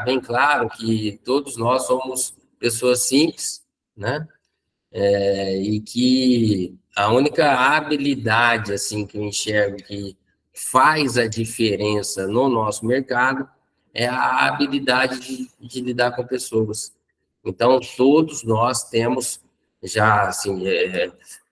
bem claro que todos nós somos pessoas simples, né? E que a única habilidade assim que eu enxergo que faz a diferença no nosso mercado é a habilidade de lidar com pessoas. Então, todos nós temos já assim,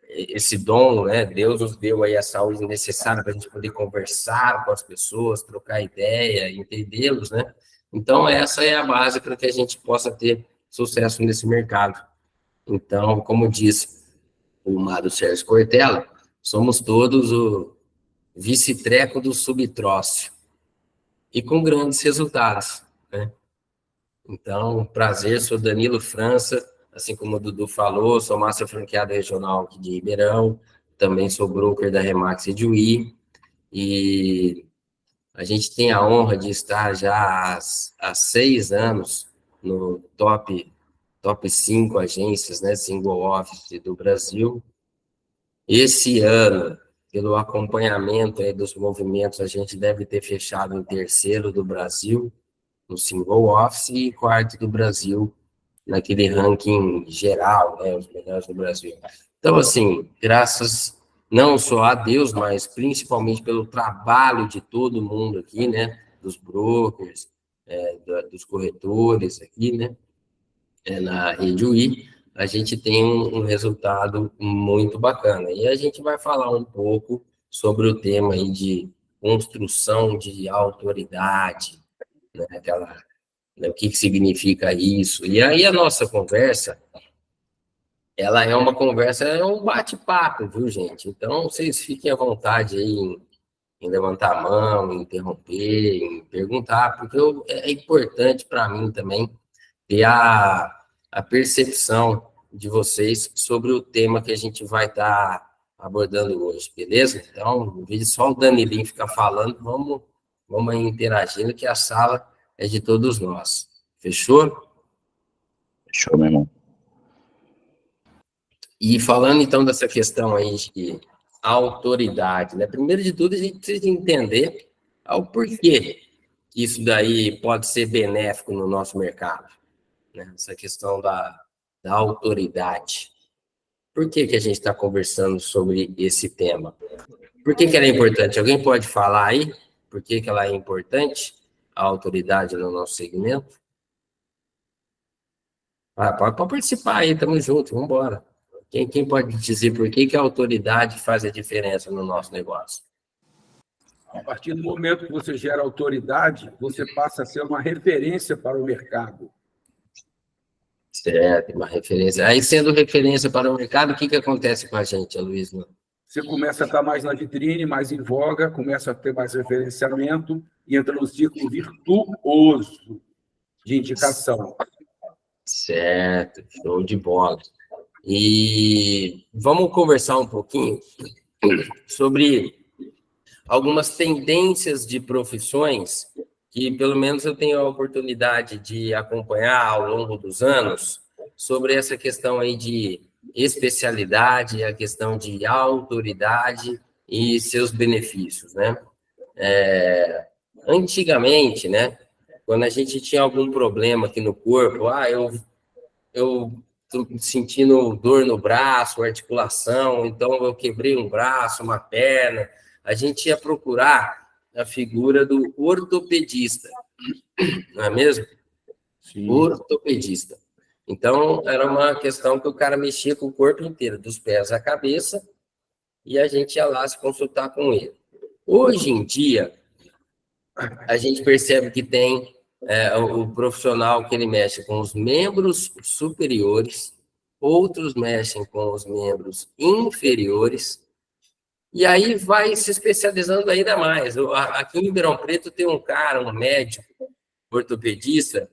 esse dom, né? Deus nos deu aí a saúde necessária para a gente poder conversar com as pessoas, trocar ideia, entendê-los, né? Então, essa é a base para que a gente possa ter sucesso nesse mercado. Então, como disse o Mário Sérgio Cortella, somos todos o vice-treco do subtrócio e com grandes resultados, né? Então, prazer, sou Danilo França, assim como o Dudu falou, sou master franqueado regional aqui de Ribeirão, também sou broker da Remax Eduí, e a gente tem a honra de estar já há 6 anos no top 5 agências, né, single office do Brasil. Esse ano, pelo acompanhamento aí dos movimentos, a gente deve ter fechado em terceiro do Brasil, no single office, e quarto do Brasil, naquele ranking geral, né, os melhores do Brasil. Então, assim, graças não só a Deus, mas principalmente pelo trabalho de todo mundo aqui, né, dos brokers, dos corretores aqui, né, na Rede UI, a gente tem um resultado muito bacana. E a gente vai falar um pouco sobre o tema aí de construção de autoridade, né, né, o que significa isso. E aí a nossa conversa, ela é uma conversa, é um bate-papo, viu, gente? Então, vocês fiquem à vontade aí em levantar a mão, em interromper, em perguntar, porque é importante para mim também ter a percepção de vocês sobre o tema que a gente vai estar abordando hoje, beleza? Então, em vez de só o Danilinho ficar falando, vamos aí interagindo, que a sala é de todos nós. Fechou? Fechou, meu irmão. E falando então dessa questão aí de autoridade, né? Primeiro de tudo, a gente precisa entender o porquê que isso daí pode ser benéfico no nosso mercado, né? Essa questão da autoridade. Por que a gente está conversando sobre esse tema? Por que ela é importante? Alguém pode falar aí por que ela é importante, a autoridade no nosso segmento? Pode participar aí, estamos juntos, vamos embora. Quem pode dizer por que a autoridade faz a diferença no nosso negócio? A partir do momento que você gera autoridade, você passa a ser uma referência para o mercado. Certo, uma referência. Aí, sendo referência para o mercado, o que acontece com a gente, Aloysio? Você começa a estar mais na vitrine, mais em voga, começa a ter mais referenciamento e entra no ciclo virtuoso de indicação. Certo, show de bola. E vamos conversar um pouquinho sobre algumas tendências de profissões que, pelo menos, eu tenho a oportunidade de acompanhar ao longo dos anos, sobre essa questão aí de especialidade, a questão de autoridade e seus benefícios, né? Antigamente, né, quando a gente tinha algum problema aqui no corpo, eu estou sentindo dor no braço, articulação, então eu quebrei um braço, uma perna, a gente ia procurar a figura do ortopedista, não é mesmo? Sim. Ortopedista. Então, era uma questão que o cara mexia com o corpo inteiro, dos pés à cabeça, e a gente ia lá se consultar com ele. Hoje em dia, a gente percebe que tem o profissional que ele mexe com os membros superiores, outros mexem com os membros inferiores, e aí vai se especializando ainda mais. Aqui em Ribeirão Preto tem um cara, um médico ortopedista,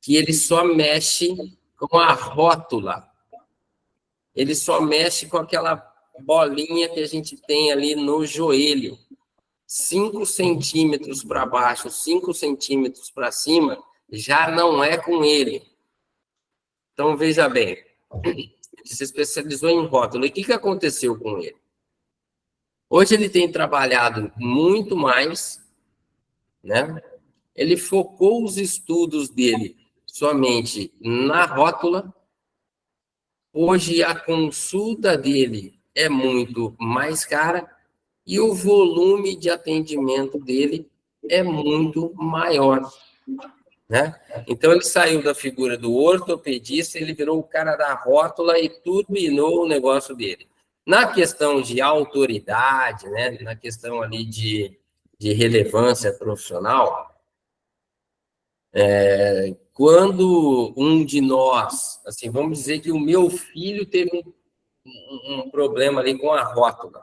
que ele só mexe com a rótula. Ele só mexe com aquela bolinha que a gente tem ali no joelho. 5 centímetros para baixo, 5 centímetros para cima, já não é com ele. Então, veja bem, ele se especializou em rótula. E o que aconteceu com ele? Hoje ele tem trabalhado muito mais, né? ele focou os estudos dele somente na rótula. Hoje, a consulta dele é muito mais cara e o volume de atendimento dele é muito maior, né? Então, ele saiu da figura do ortopedista, ele virou o cara da rótula e turbinou o negócio dele. Na questão de autoridade, né? Na questão ali de relevância profissional, quando um de nós, assim, vamos dizer que o meu filho teve um problema ali com a rótula,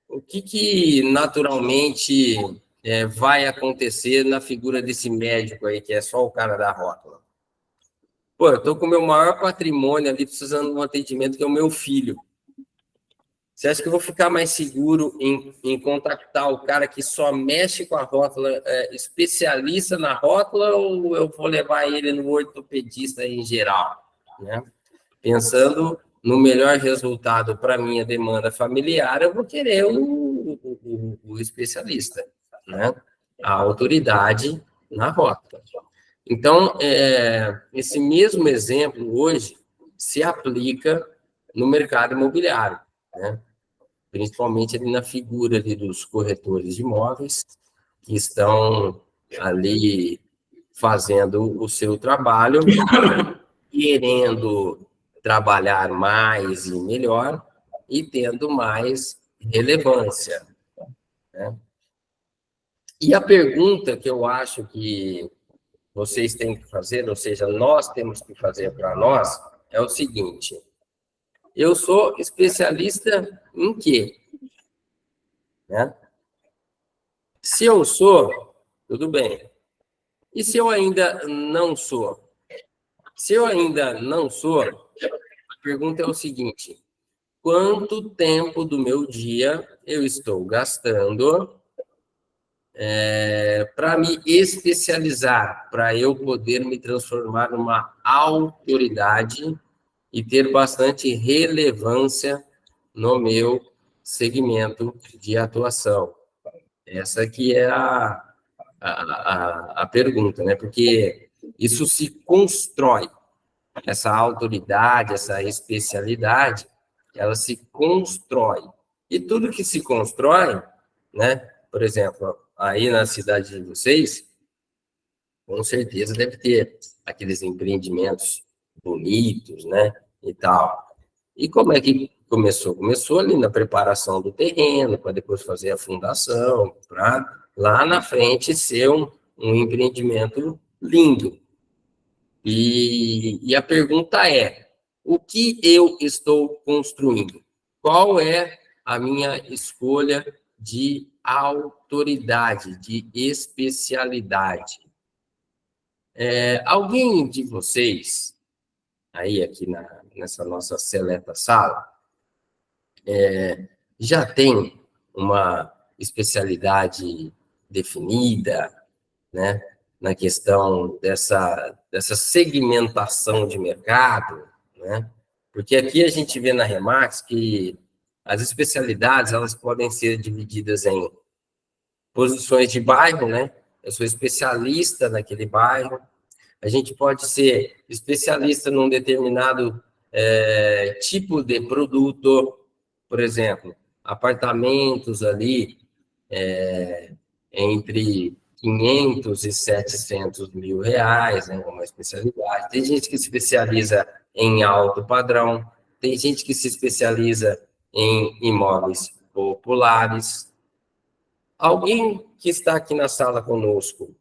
o que naturalmente vai acontecer na figura desse médico aí, que é só o cara da rótula? Pô, eu estou com o meu maior patrimônio ali, precisando de um atendimento, que é o meu filho. Você acha que eu vou ficar mais seguro em contactar o cara que só mexe com a rótula, especialista na rótula, ou eu vou levar ele no ortopedista em geral, né? Pensando no melhor resultado para a minha demanda familiar, eu vou querer o especialista, né? A autoridade na rótula. Então, esse mesmo exemplo hoje se aplica no mercado imobiliário, né? Principalmente ali na figura ali dos corretores de imóveis, que estão ali fazendo o seu trabalho, querendo trabalhar mais e melhor e tendo mais relevância, né? E a pergunta que eu acho que vocês têm que fazer, ou seja, nós temos que fazer para nós, é o seguinte: eu sou especialista em quê? Né? Se eu sou, tudo bem. E se eu ainda não sou? Se eu ainda não sou, a pergunta é o seguinte: quanto tempo do meu dia eu estou gastando para me especializar, para eu poder me transformar numa autoridade e ter bastante relevância no meu segmento de atuação? Essa aqui é a pergunta, né? Porque isso se constrói, essa autoridade, essa especialidade, ela se constrói. E tudo que se constrói, né? Por exemplo, aí na cidade de vocês, com certeza deve ter aqueles empreendimentos bonitos, né? E tal. E como é que começou? Começou ali na preparação do terreno, para depois fazer a fundação, para lá na frente ser um empreendimento lindo. E a pergunta é: o que eu estou construindo? Qual é a minha escolha de autoridade, de especialidade? Alguém de vocês, aí aqui nessa nossa seleta sala, já tem uma especialidade definida, né, na questão dessa segmentação de mercado, né? Porque aqui a gente vê na Remax que as especialidades, elas podem ser divididas em posições de bairro, né? Eu sou especialista naquele bairro. A gente pode ser especialista num determinado tipo de produto, por exemplo, apartamentos ali entre 500 e 700 mil reais, né, uma especialidade. Tem gente que se especializa em alto padrão, tem gente que se especializa em imóveis populares. Alguém que está aqui na sala conosco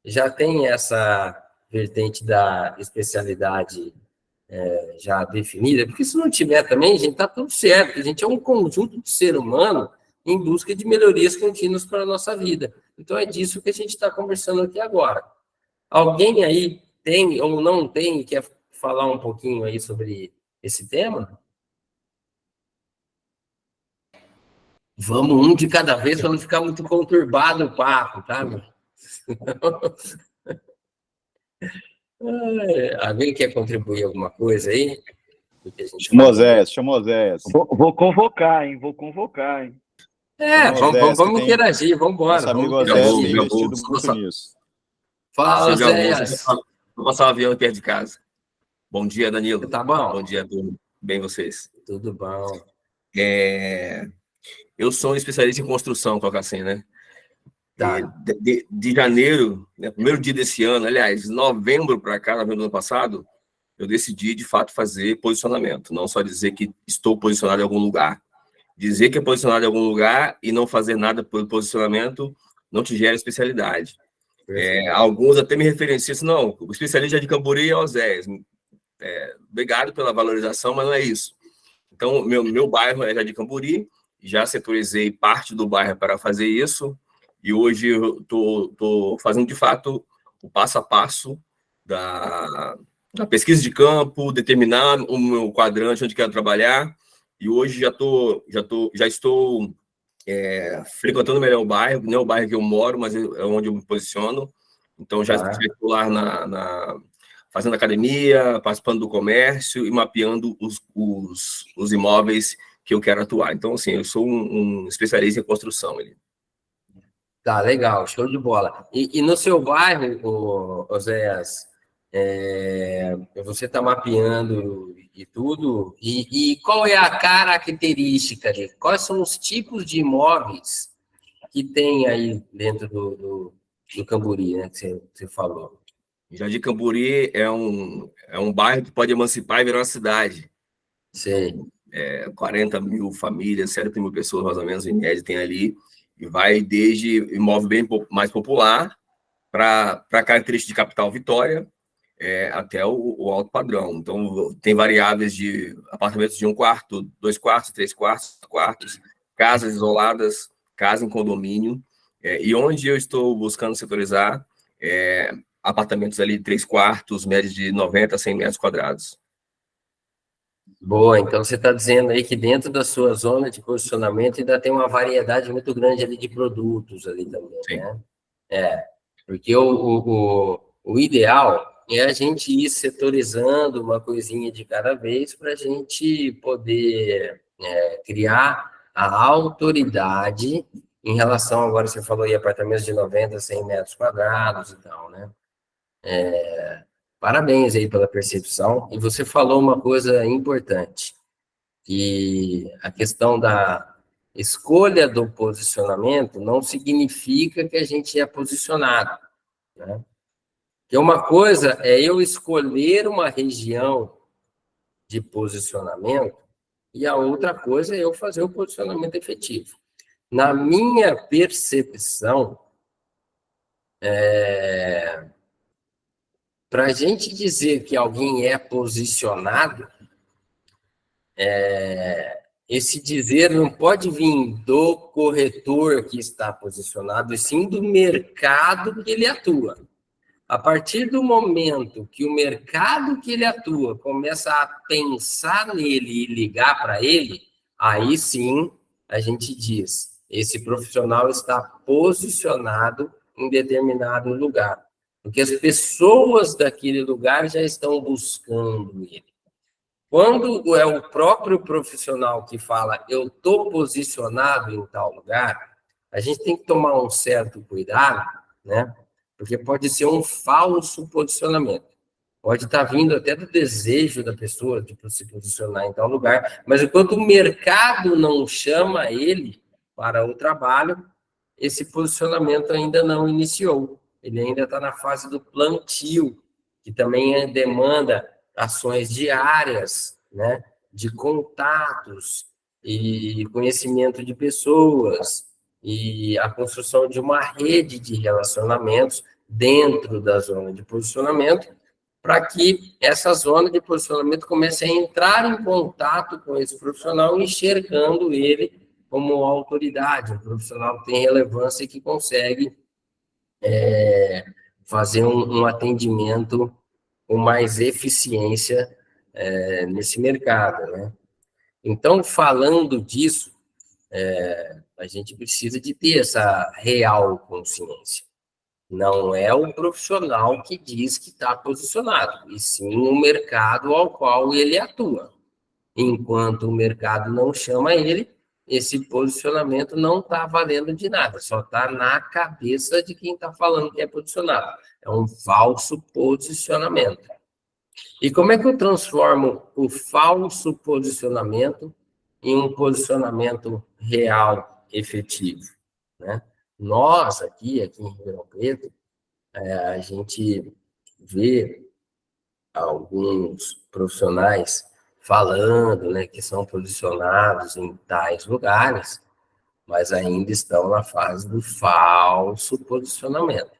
já tem essa vertente da especialidade já definida? Porque se não tiver também, gente, está tudo certo. A gente é um conjunto de ser humano em busca de melhorias contínuas para a nossa vida. Então, é disso que a gente está conversando aqui agora. Alguém aí tem ou não tem, quer falar um pouquinho aí sobre esse tema? Vamos um de cada vez para não ficar muito conturbado o papo, tá? Alguém quer contribuir alguma coisa aí? Chamou Zéias, chamou Zéias. Vou convocar, hein? Vamos interagir, vamos embora. Nosso amigo Vamos Oséias interagir. tem investido muito nisso. Fala, Chega, Oséias. vou passar um avião perto de casa. Bom dia, Danilo. Tá bom? Bom dia, turma. Bem vocês? Tudo bom. Eu sou um especialista em construção, colocar assim, né? Tá. De janeiro, né, primeiro dia desse ano, aliás, novembro para cá, novembro do ano passado, eu decidi, de fato, fazer posicionamento. Não só dizer que estou posicionado em algum lugar. Dizer que é posicionado em algum lugar e não fazer nada por posicionamento não te gera especialidade. Alguns até me referenciam assim, não, o especialista de Camburi é o Oséias. Obrigado pela valorização, mas não é isso. Então, meu bairro é Jardim Camburi, já setorizei parte do bairro para fazer isso, e hoje eu estou fazendo, de fato, o passo a passo da pesquisa de campo, determinar o meu quadrante onde quero trabalhar, e hoje já estou frequentando melhor o bairro, não é o bairro que eu moro, mas é onde eu me posiciono. Então, já estou lá fazendo academia, participando do comércio e mapeando os imóveis que eu quero atuar. Então, assim, eu sou um especialista em construção. Tá, legal, show de bola. E no seu bairro, Oséias, você está mapeando e tudo, e qual é a característica ali? Quais são os tipos de imóveis que tem aí dentro do Camburi, né, que você falou? Jardim Camburi é um bairro que pode emancipar e virar uma cidade. Sei. 40 mil famílias, 70 mil pessoas, mais ou menos, em média, tem ali, e vai desde imóvel bem mais popular para característica de capital Vitória, até o alto padrão. Então, tem variáveis de apartamentos de 1 quarto, 2 quartos, 3 quartos, 4 quartos, casas isoladas, casa em condomínio, e onde eu estou buscando setorizar apartamentos ali de 3 quartos, média de 90 a 100 metros quadrados. Boa, então você está dizendo aí que dentro da sua zona de posicionamento ainda tem uma variedade muito grande ali de produtos ali também, Sim. né? Porque o ideal é a gente ir setorizando uma coisinha de cada vez para a gente poder criar a autoridade em relação, agora você falou aí, apartamentos de 90, 100 metros quadrados e tal, né? Parabéns aí pela percepção. E você falou uma coisa importante, que a questão da escolha do posicionamento não significa que a gente é posicionado, né? Porque uma coisa é eu escolher uma região de posicionamento e a outra coisa é eu fazer o posicionamento efetivo. Na minha percepção, para a gente dizer que alguém é posicionado, esse dizer não pode vir do corretor que está posicionado, e sim do mercado que ele atua. A partir do momento que o mercado que ele atua começa a pensar nele e ligar para ele, aí sim a gente diz, esse profissional está posicionado em determinado lugar. Porque as pessoas daquele lugar já estão buscando ele. Quando é o próprio profissional que fala, eu estou posicionado em tal lugar, a gente tem que tomar um certo cuidado, né? Porque pode ser um falso posicionamento. Pode estar vindo até do desejo da pessoa de se posicionar em tal lugar, mas enquanto o mercado não chama ele para o trabalho, esse posicionamento ainda não iniciou. Ele ainda está na fase do plantio, que também demanda ações diárias, né, de contatos e conhecimento de pessoas e a construção de uma rede de relacionamentos dentro da zona de posicionamento, para que essa zona de posicionamento comece a entrar em contato com esse profissional, enxergando ele como autoridade, um profissional que tem relevância e que consegue fazer um atendimento com mais eficiência nesse mercado, né? Então, falando disso, a gente precisa de ter essa real consciência. Não é o profissional que diz que está posicionado, e sim o mercado ao qual ele atua. Enquanto o mercado não chama ele, esse posicionamento não está valendo de nada, só está na cabeça de quem está falando que é posicionado. É um falso posicionamento. E como é que eu transformo o falso posicionamento em um posicionamento real, efetivo, né? Nós, aqui em Ribeirão Preto, a gente vê alguns profissionais falando, né, que são posicionados em tais lugares, mas ainda estão na fase do falso posicionamento.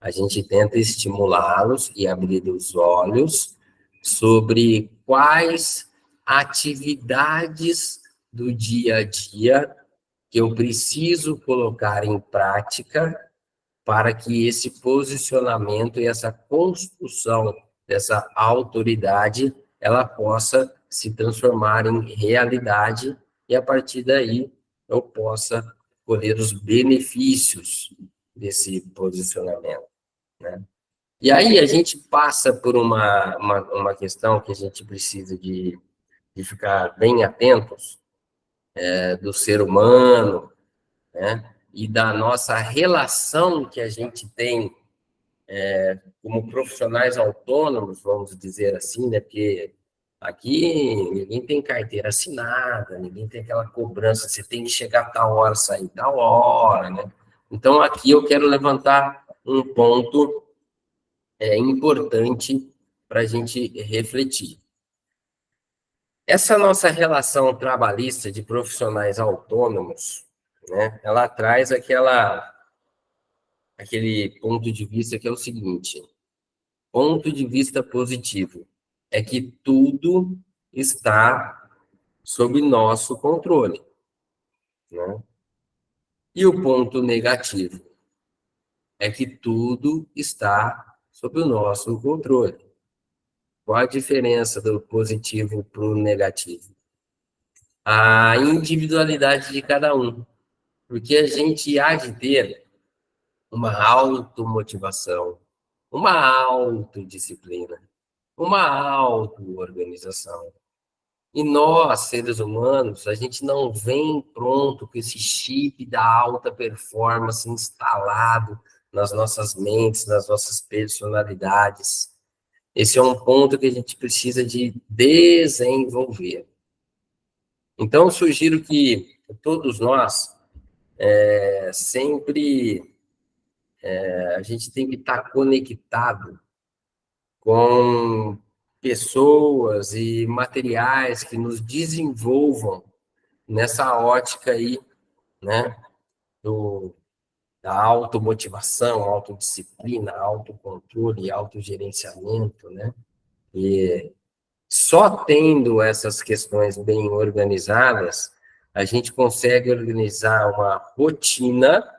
A gente tenta estimulá-los e abrir os olhos sobre quais atividades do dia a dia que eu preciso colocar em prática para que esse posicionamento e essa construção dessa autoridade ela possa se transformar em realidade e, a partir daí, eu possa colher os benefícios desse posicionamento, né? E aí a gente passa por uma questão que a gente precisa de ficar bem atentos, do ser humano, né? E da nossa relação que a gente tem como profissionais autônomos, vamos dizer assim, né? Porque aqui ninguém tem carteira assinada, ninguém tem aquela cobrança, você tem que chegar a tal hora, sair tal hora, né? Então, aqui eu quero levantar um ponto importante para a gente refletir. Essa nossa relação trabalhista de profissionais autônomos, né, ela traz aquele ponto de vista que é o seguinte: ponto de vista positivo é que tudo está sob nosso controle, né? E o ponto negativo é que tudo está sob o nosso controle. Qual a diferença do positivo para o negativo? A individualidade de cada um. Porque a gente há de ter uma automotivação, uma autodisciplina, uma auto-organização. E nós, seres humanos, a gente não vem pronto com esse chip da alta performance instalado nas nossas mentes, nas nossas personalidades. Esse é um ponto que a gente precisa de desenvolver. Então, eu sugiro que todos nós sempre a gente tem que estar conectado com pessoas e materiais que nos desenvolvam nessa ótica aí, né, da automotivação, autodisciplina, autocontrole, autogerenciamento, né? E só tendo essas questões bem organizadas, a gente consegue organizar uma rotina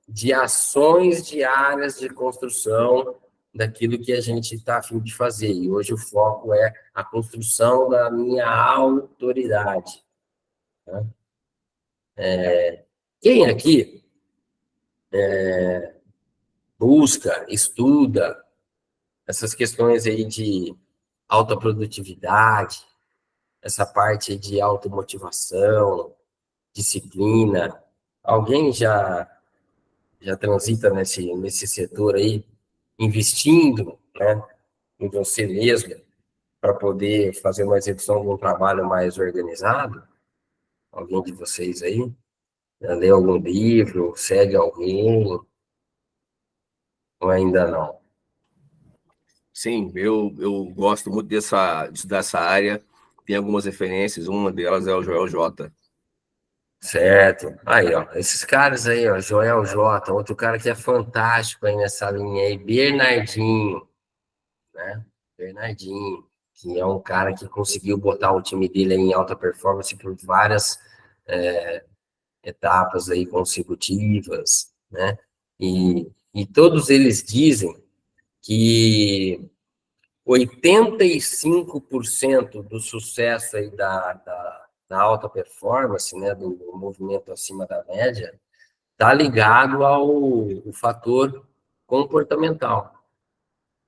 de ações diárias de construção daquilo que a gente está a fim de fazer. E hoje o foco é a construção da minha autoridade, né? Quem aqui busca, estuda essas questões aí de alta produtividade, essa parte de automotivação, disciplina, alguém já transita nesse setor aí, investindo, né, em você mesmo, para poder fazer uma execução de um trabalho mais organizado? Alguém de vocês aí? Já leu algum livro? Segue alguém? Ou ainda não? Sim, eu gosto muito dessa área. Tem algumas referências, uma delas é o Joel J. Certo. Aí, ó, esses caras aí, ó, Joel J, outro cara que é fantástico aí nessa linha aí, Bernardinho, né? Bernardinho, que é um cara que conseguiu botar o time dele em alta performance por várias etapas aí consecutivas, né? E todos eles dizem que 85% do sucesso aí da alta performance, né, do movimento acima da média, está ligado ao fator comportamental,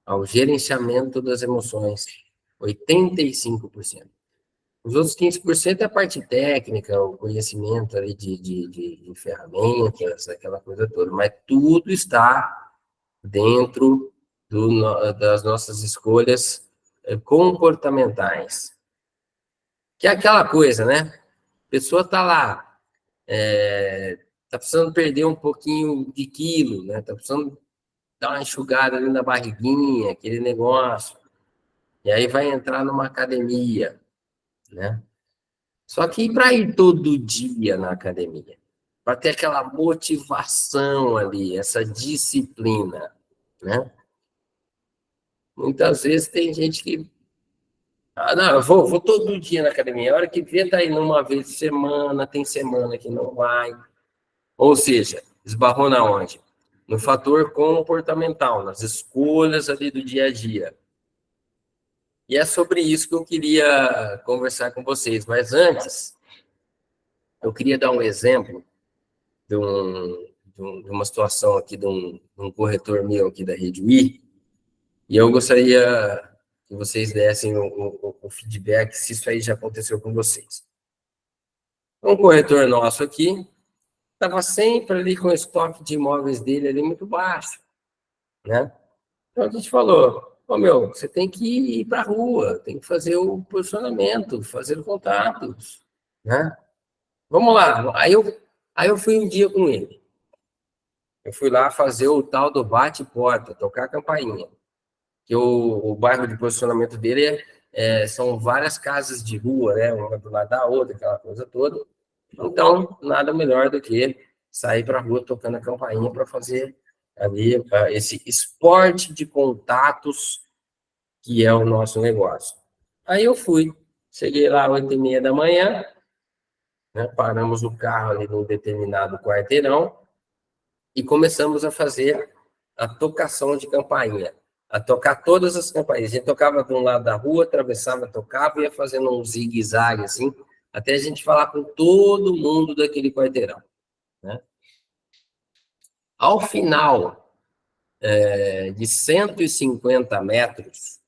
ao gerenciamento das emoções. 85%. Os outros 15% é a parte técnica, o conhecimento ali de ferramentas, aquela coisa toda, mas tudo está dentro das nossas escolhas comportamentais. Que é aquela coisa, né? A pessoa está lá, está precisando perder um pouquinho de quilo, né? Está precisando dar uma enxugada ali na barriguinha, aquele negócio. E aí vai entrar numa academia, né? Só que para ir todo dia na academia, para ter aquela motivação ali, essa disciplina, né? Muitas vezes tem gente que não, eu vou todo dia na academia. A hora que vê, tá indo uma vez por semana, tem semana que não vai. Ou seja, esbarrou na onde? No fator comportamental, nas escolhas ali do dia a dia. E é sobre isso que eu queria conversar com vocês. Mas antes, eu queria dar um exemplo de uma situação aqui de um corretor meu aqui da Rede Wi, e eu gostaria que vocês dessem o feedback se isso aí já aconteceu com vocês. Um corretor nosso aqui estava sempre ali com o estoque de imóveis dele ali muito baixo, né? Então a gente falou, meu, você tem que ir para a rua, tem que fazer o posicionamento, fazer o contato, né? Vamos lá. Aí eu fui um dia com ele. Eu fui lá fazer o tal do bate-porta, tocar a campainha. Que o bairro de posicionamento dele são várias casas de rua, né? Uma do lado da outra, aquela coisa toda. Então, nada melhor do que sair para a rua tocando a campainha para fazer ali esse esporte de contatos que é o nosso negócio. Aí eu fui, cheguei lá às 8h30 da manhã, né? Paramos o carro ali num determinado quarteirão e começamos a fazer a tocação de campainha, a tocar todas as campainhas. A gente tocava de um lado da rua, atravessava, tocava e ia fazendo um zigue-zague, assim, até a gente falar com todo mundo daquele quarteirão, né? Ao final de 150 metros,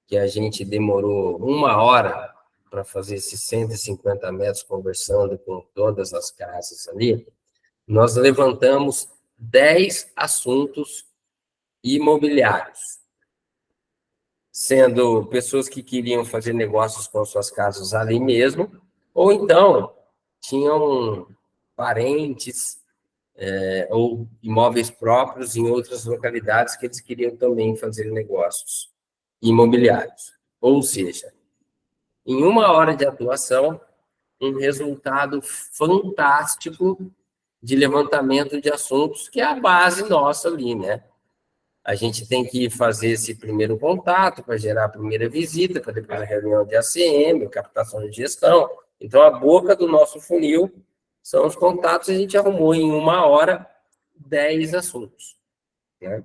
que a gente demorou 1 hora para fazer esses 150 metros conversando com todas as casas ali, nós levantamos 10 assuntos imobiliários, sendo pessoas que queriam fazer negócios com suas casas ali mesmo, ou então tinham parentes ou imóveis próprios em outras localidades que eles queriam também fazer negócios imobiliários. Ou seja, em 1 hora de atuação, um resultado fantástico de levantamento de assuntos, que é a base nossa ali, né? A gente tem que fazer esse primeiro contato para gerar a primeira visita, para depois a reunião de ACM, captação de gestão. Então, a boca do nosso funil são os contatos, a gente arrumou em 1 hora 10 assuntos, né?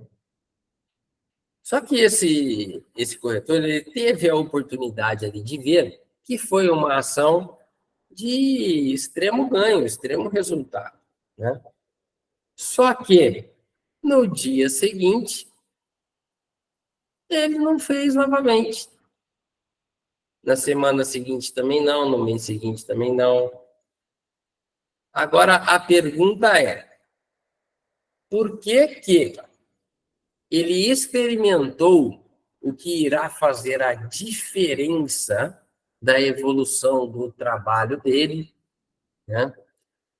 Só que esse corretor, ele teve a oportunidade ali de ver que foi uma ação de extremo ganho, extremo resultado, né? Só que, no dia seguinte, ele não fez novamente. Na semana seguinte também não, no mês seguinte também não. Agora, a pergunta é, por que ele experimentou o que irá fazer a diferença da evolução do trabalho dele, né?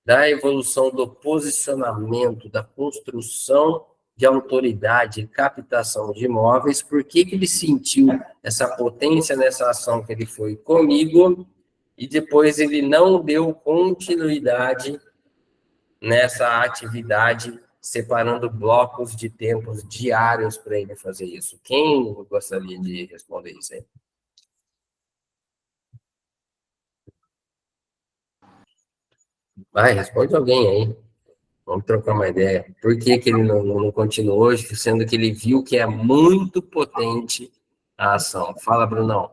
Da evolução do posicionamento, da construção de autoridade e captação de imóveis? Por que ele sentiu essa potência nessa ação que ele foi comigo e depois ele não deu continuidade nessa atividade, separando blocos de tempos diários para ele fazer isso? Quem gostaria de responder isso aí? Vai, responde alguém aí. Vamos trocar uma ideia. Por que ele não continuou hoje, sendo que ele viu que é muito potente a ação? Fala, Brunão.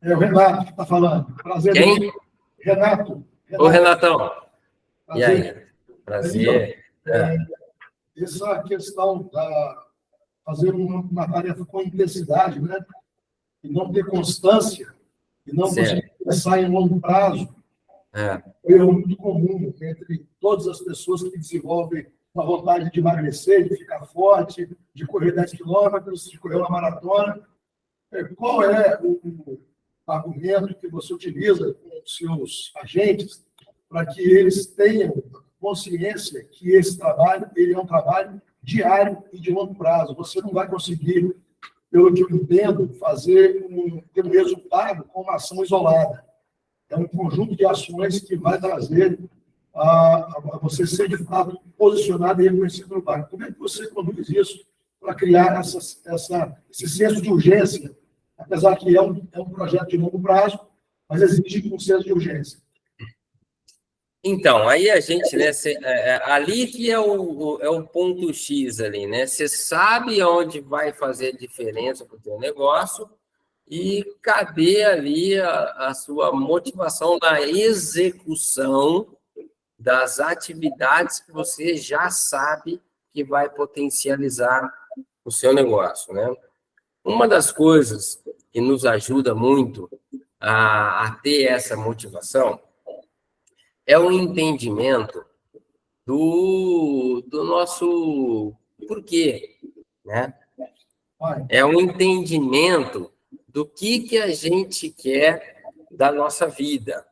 É o Renato que está falando. Prazer. Quem? Renato. Ô, Renatão. Prazer. E aí? Prazer. Essa questão da fazer uma tarefa com intensidade, né? E não ter constância, e não Certo. conseguir pensar em longo prazo, É, é um erro muito comum entre todas as pessoas que desenvolvem uma vontade de emagrecer, de ficar forte, de correr 10 quilômetros, de correr uma maratona. Qual é o argumento que você utiliza com os seus agentes para que eles tenham consciência que esse trabalho ele é um trabalho diário e de longo prazo? Você não vai conseguir, pelo que eu entendo, ter um resultado com uma ação isolada. É um conjunto de ações que vai trazer a você ser, de fato, posicionado e reconhecido no bairro. Como é que você conduz isso para criar esse senso de urgência, apesar que é um projeto de longo prazo, mas exige um senso de urgência? então, aí a gente, né, ali que é o ponto X ali, né? Você sabe onde vai fazer diferença para o teu negócio e cadê ali a sua motivação na execução das atividades que você já sabe que vai potencializar o seu negócio, né? Uma das coisas que nos ajuda muito a ter essa motivação é o entendimento do nosso porquê, né? É o entendimento do que a gente quer da nossa vida.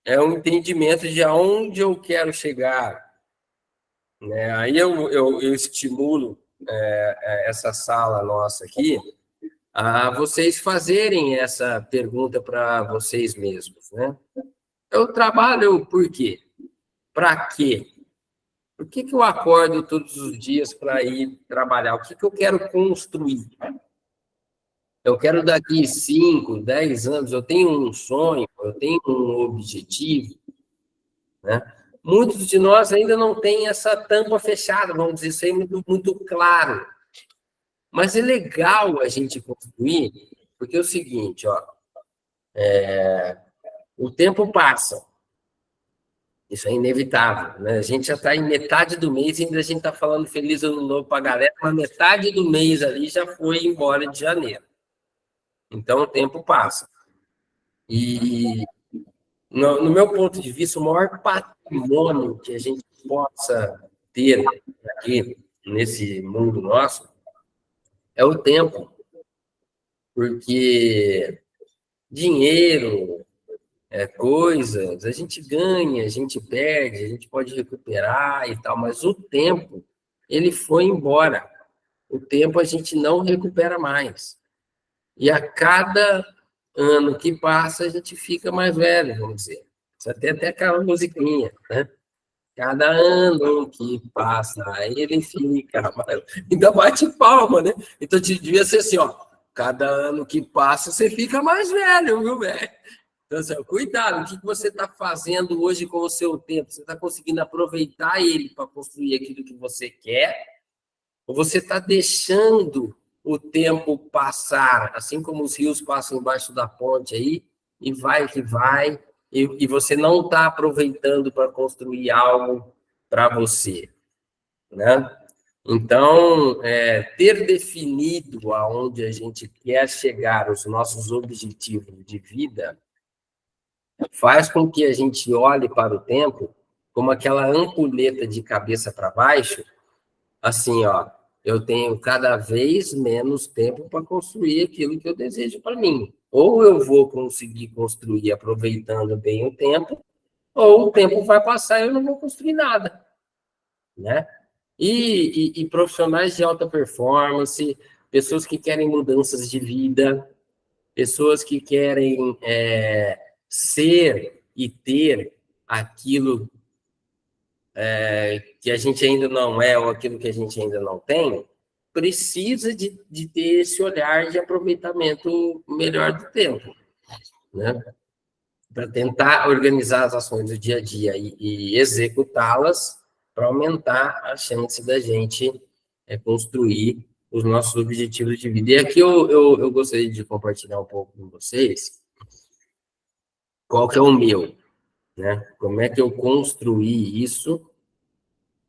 É o entendimento de aonde eu quero chegar, né? Aí eu estimulo essa sala nossa aqui a vocês fazerem essa pergunta para vocês mesmos, né? Eu trabalho por quê? Para quê? Por que eu acordo todos os dias para ir trabalhar? O que eu quero construir? Eu quero daqui 5, 10 anos, eu tenho um sonho, eu tenho um objetivo, né? Muitos de nós ainda não têm essa tampa fechada, vamos dizer isso aí muito, muito claro. Mas é legal a gente construir, porque é o seguinte, ó, o tempo passa. Isso é inevitável, né? A gente já está em metade do mês e ainda a gente está falando feliz ano novo para a galera, mas metade do mês ali já foi embora de janeiro. Então, o tempo passa. E, no meu ponto de vista, o maior patrimônio que a gente possa ter aqui, nesse mundo nosso, é o tempo. Porque dinheiro, coisas, a gente ganha, a gente perde, a gente pode recuperar e tal, mas o tempo, ele foi embora. O tempo a gente não recupera mais. E a cada ano que passa, a gente fica mais velho, vamos dizer. Isso até aquela musiquinha, né? Cada ano que passa, ele fica mais... Ainda bate palma, né? Então, devia ser assim, ó. Cada ano que passa, você fica mais velho, viu, velho? Então, assim, cuidado, o que você está fazendo hoje com o seu tempo? Você está conseguindo aproveitar ele para construir aquilo que você quer? Ou você está deixando o tempo passar, assim como os rios passam embaixo da ponte aí, e vai que vai, e você não está aproveitando para construir algo para você, né? Então, ter definido aonde a gente quer chegar, os nossos objetivos de vida, faz com que a gente olhe para o tempo como aquela ampulheta de cabeça para baixo, assim, ó, eu tenho cada vez menos tempo para construir aquilo que eu desejo para mim. Ou eu vou conseguir construir aproveitando bem o tempo, ou o tempo vai passar e eu não vou construir nada, né? E profissionais de alta performance, pessoas que querem mudanças de vida, pessoas que querem ser e ter aquilo que a gente ainda não é ou aquilo que a gente ainda não tem, precisa de ter esse olhar de aproveitamento melhor do tempo, né? Para tentar organizar as ações do dia a dia e executá-las para aumentar a chance da gente construir os nossos objetivos de vida. E aqui eu gostaria de compartilhar um pouco com vocês qual que é o meu, né? Como é que eu construí isso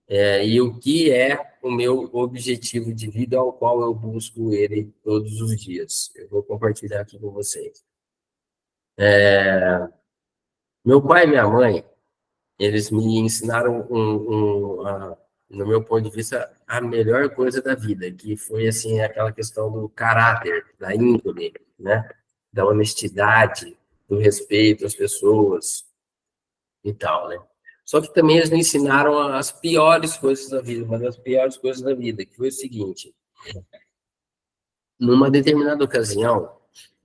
e o que é o meu objetivo de vida ao qual eu busco ele todos os dias. Eu vou compartilhar aqui com vocês. Meu pai e minha mãe, eles me ensinaram, no meu ponto de vista, a melhor coisa da vida, que foi, assim, aquela questão do caráter, da índole, né? Da honestidade, do respeito às pessoas e tal, né? Só que também eles me ensinaram as piores coisas da vida, uma das piores coisas da vida, que foi o seguinte: numa determinada ocasião,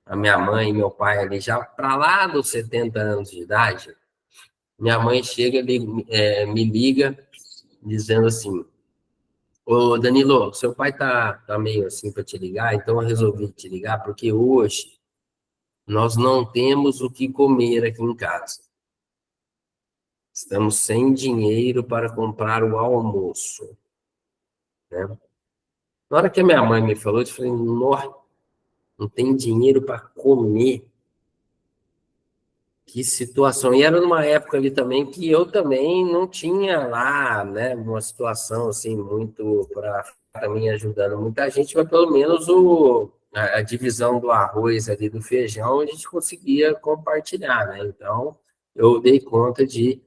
a minha mãe e meu pai, ali já para lá dos 70 anos de idade, minha mãe chega, me liga, dizendo assim: ô Danilo, seu pai tá meio assim para te ligar, então eu resolvi te ligar, porque hoje nós não temos o que comer aqui em casa. Estamos sem dinheiro para comprar o almoço, né? Na hora que a minha mãe me falou, eu falei: não tem dinheiro para comer? Que situação. E era numa época ali também que eu também não tinha lá, né, uma situação assim muito para mim ajudando muita gente, mas pelo menos a divisão do arroz ali, do feijão, a gente conseguia compartilhar, né? Então, eu dei conta de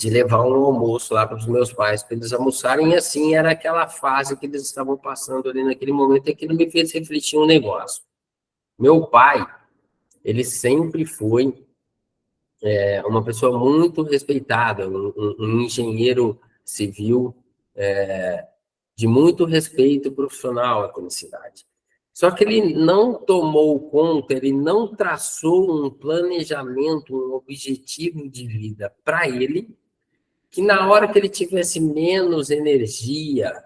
levar um almoço lá para os meus pais, para eles almoçarem, e assim era aquela fase que eles estavam passando ali naquele momento, e aquilo me fez refletir um negócio. Meu pai, ele sempre foi uma pessoa muito respeitada, um engenheiro civil de muito respeito profissional aqui na cidade. Só que ele não tomou conta, ele não traçou um planejamento, um objetivo de vida para ele, que na hora que ele tivesse menos energia,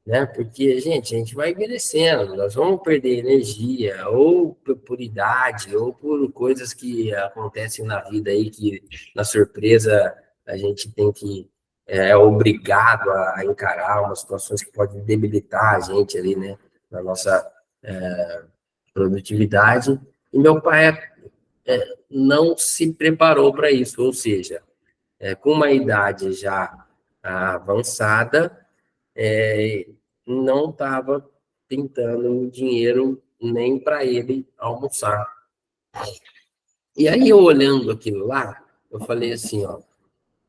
né? Porque, gente, a gente vai envelhecendo, nós vamos perder energia, ou por idade, ou por coisas que acontecem na vida aí, que na surpresa a gente tem que, é obrigado a encarar umas situações que podem debilitar a gente ali, né? Na nossa produtividade. E meu pai não se preparou para isso, ou seja, com uma idade já avançada, não estava pintando dinheiro nem para ele almoçar. E aí, eu olhando aquilo lá, eu falei assim, ó,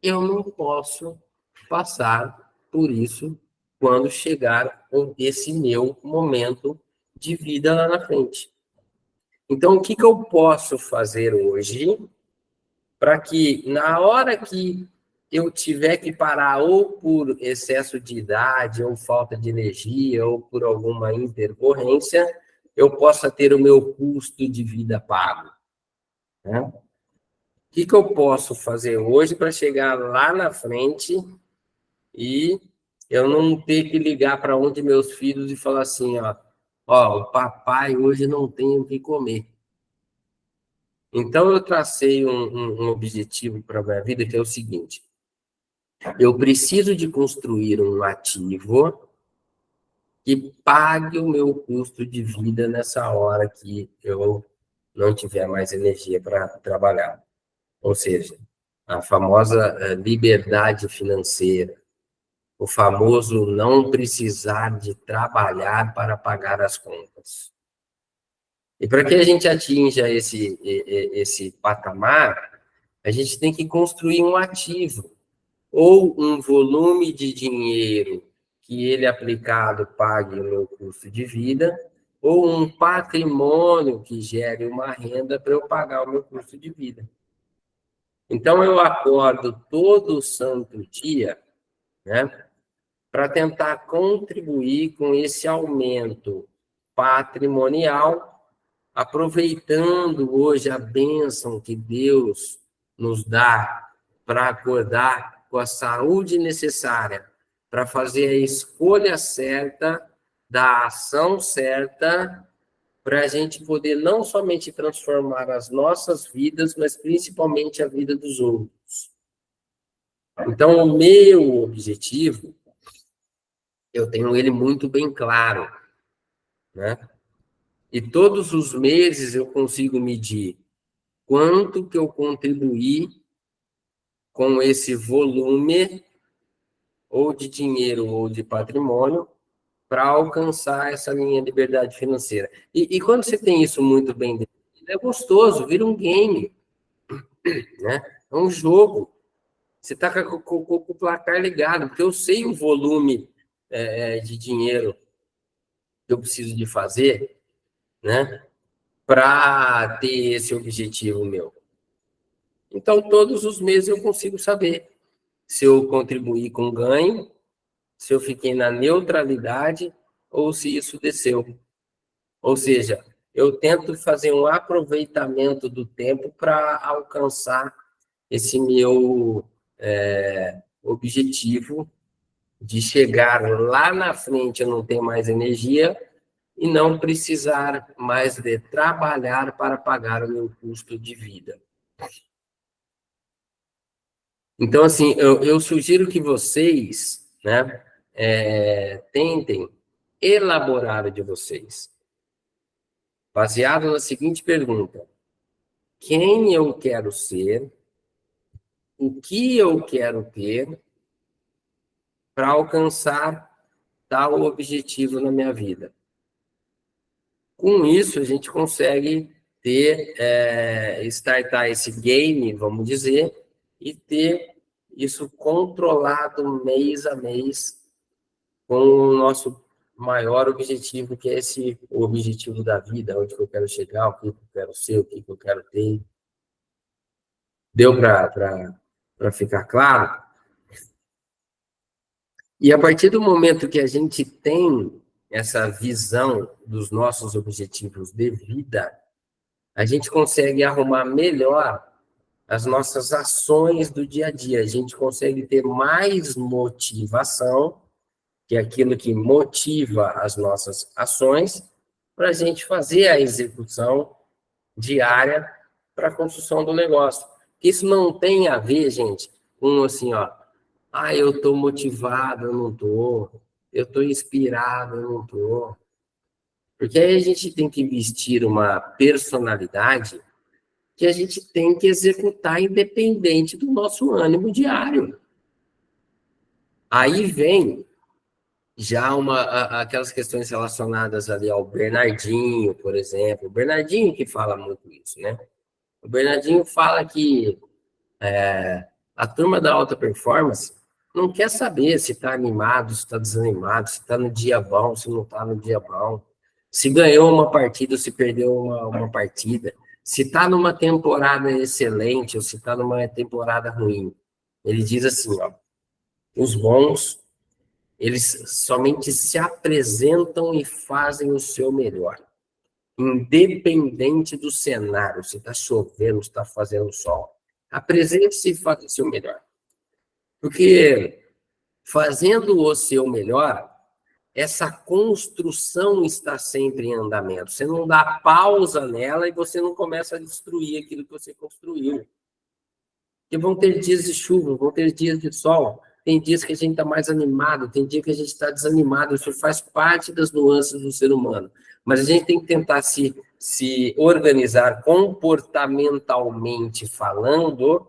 eu não posso passar por isso quando chegar esse meu momento de vida lá na frente. Então, o que eu posso fazer hoje para que, na hora que eu tiver que parar, ou por excesso de idade, ou falta de energia, ou por alguma intercorrência, eu possa ter o meu custo de vida pago, né? O que eu posso fazer hoje para chegar lá na frente e eu não ter que ligar para um de meus filhos e falar assim, ó, o papai hoje não tem o que comer. Então, eu tracei um objetivo para a minha vida, que é o seguinte: eu preciso de construir um ativo que pague o meu custo de vida nessa hora que eu não tiver mais energia para trabalhar. Ou seja, a famosa liberdade financeira, o famoso não precisar de trabalhar para pagar as contas. E para que a gente atinja esse patamar, a gente tem que construir um ativo, ou um volume de dinheiro que ele aplicado pague o meu custo de vida, ou um patrimônio que gere uma renda para eu pagar o meu custo de vida. Então, eu acordo todo santo dia, né, para tentar contribuir com esse aumento patrimonial, aproveitando hoje a bênção que Deus nos dá para acordar com a saúde necessária para fazer a escolha certa, da ação certa, para a gente poder não somente transformar as nossas vidas, mas principalmente a vida dos outros. Então, o meu objetivo, eu tenho ele muito bem claro, né? E todos os meses eu consigo medir quanto que eu contribuí com esse volume, ou de dinheiro ou de patrimônio, para alcançar essa minha liberdade financeira. E quando você tem isso muito bem definido, É gostoso, vira um game, né? É um jogo. Você está com o placar ligado, porque eu sei o volume de dinheiro que eu preciso de fazer, né? Para ter esse objetivo meu. Então, todos os meses eu consigo saber se eu contribuí com ganho, se eu fiquei na neutralidade ou se isso desceu. Ou seja, eu tento fazer um aproveitamento do tempo para alcançar esse meu objetivo de chegar lá na frente, eu não ter mais energia e não precisar mais de trabalhar para pagar o meu custo de vida. Então, assim, eu sugiro que vocês, né, tentem elaborar o de vocês, baseado na seguinte pergunta: quem eu quero ser, o que eu quero ter para alcançar tal objetivo na minha vida. Com isso, a gente consegue startar esse game, vamos dizer, e ter isso controlado mês a mês com o nosso maior objetivo, que é o objetivo da vida, onde eu quero chegar, o que eu quero ser, o que eu quero ter. Deu para ficar claro? E a partir do momento que a gente tem essa visão dos nossos objetivos de vida, a gente consegue arrumar melhor as nossas ações do dia a dia. A gente consegue ter mais motivação, que é aquilo que motiva as nossas ações, para a gente fazer a execução diária para a construção do negócio. Isso não tem a ver, gente, com assim, ó, eu estou motivado, eu não estou, eu estou inspirado, eu não estou. Porque aí a gente tem que vestir uma personalidade que a gente tem que executar independente do nosso ânimo diário. Aí vem já aquelas questões relacionadas ali ao Bernardinho, por exemplo. O Bernardinho que fala muito isso, né? O Bernardinho fala que a turma da alta performance não quer saber se está animado, se está desanimado, se está no dia bom, se não está no dia bom, se ganhou uma partida ou se perdeu uma partida, se está numa temporada excelente ou se está numa temporada ruim. Ele diz assim, ó, os bons, eles somente se apresentam e fazem o seu melhor, independente do cenário, se está chovendo, se está fazendo sol. Apresente-se e faça o seu melhor. Porque fazendo o seu melhor, essa construção está sempre em andamento. Você não dá pausa nela e você não começa a destruir aquilo que você construiu. Porque vão ter dias de chuva, vão ter dias de sol, tem dias que a gente está mais animado, tem dia que a gente está desanimado, isso faz parte das nuances do ser humano. Mas a gente tem que tentar se organizar comportamentalmente falando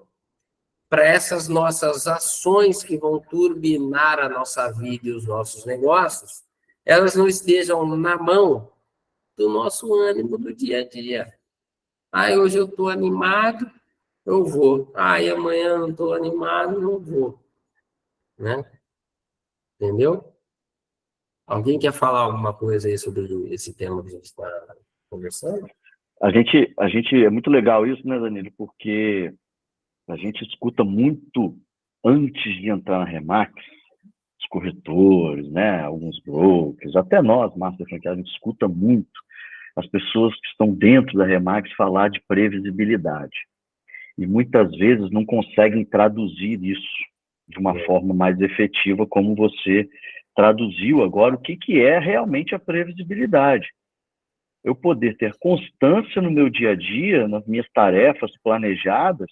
para essas nossas ações que vão turbinar a nossa vida e os nossos negócios, elas não estejam na mão do nosso ânimo do dia a dia. Hoje eu estou animado, eu vou. E amanhã não estou animado, não vou. Né? Entendeu? Alguém quer falar alguma coisa aí sobre esse tema que a gente está conversando? A gente é muito legal isso, né, Danilo? Porque a gente escuta muito antes de entrar na Remax, os corretores, né, alguns brokers, até nós, Master Franqueado, a gente escuta muito as pessoas que estão dentro da Remax falar de previsibilidade. E muitas vezes não conseguem traduzir isso de uma forma mais efetiva, como você traduziu agora, o que é realmente a previsibilidade. Eu poder ter constância no meu dia a dia, nas minhas tarefas planejadas,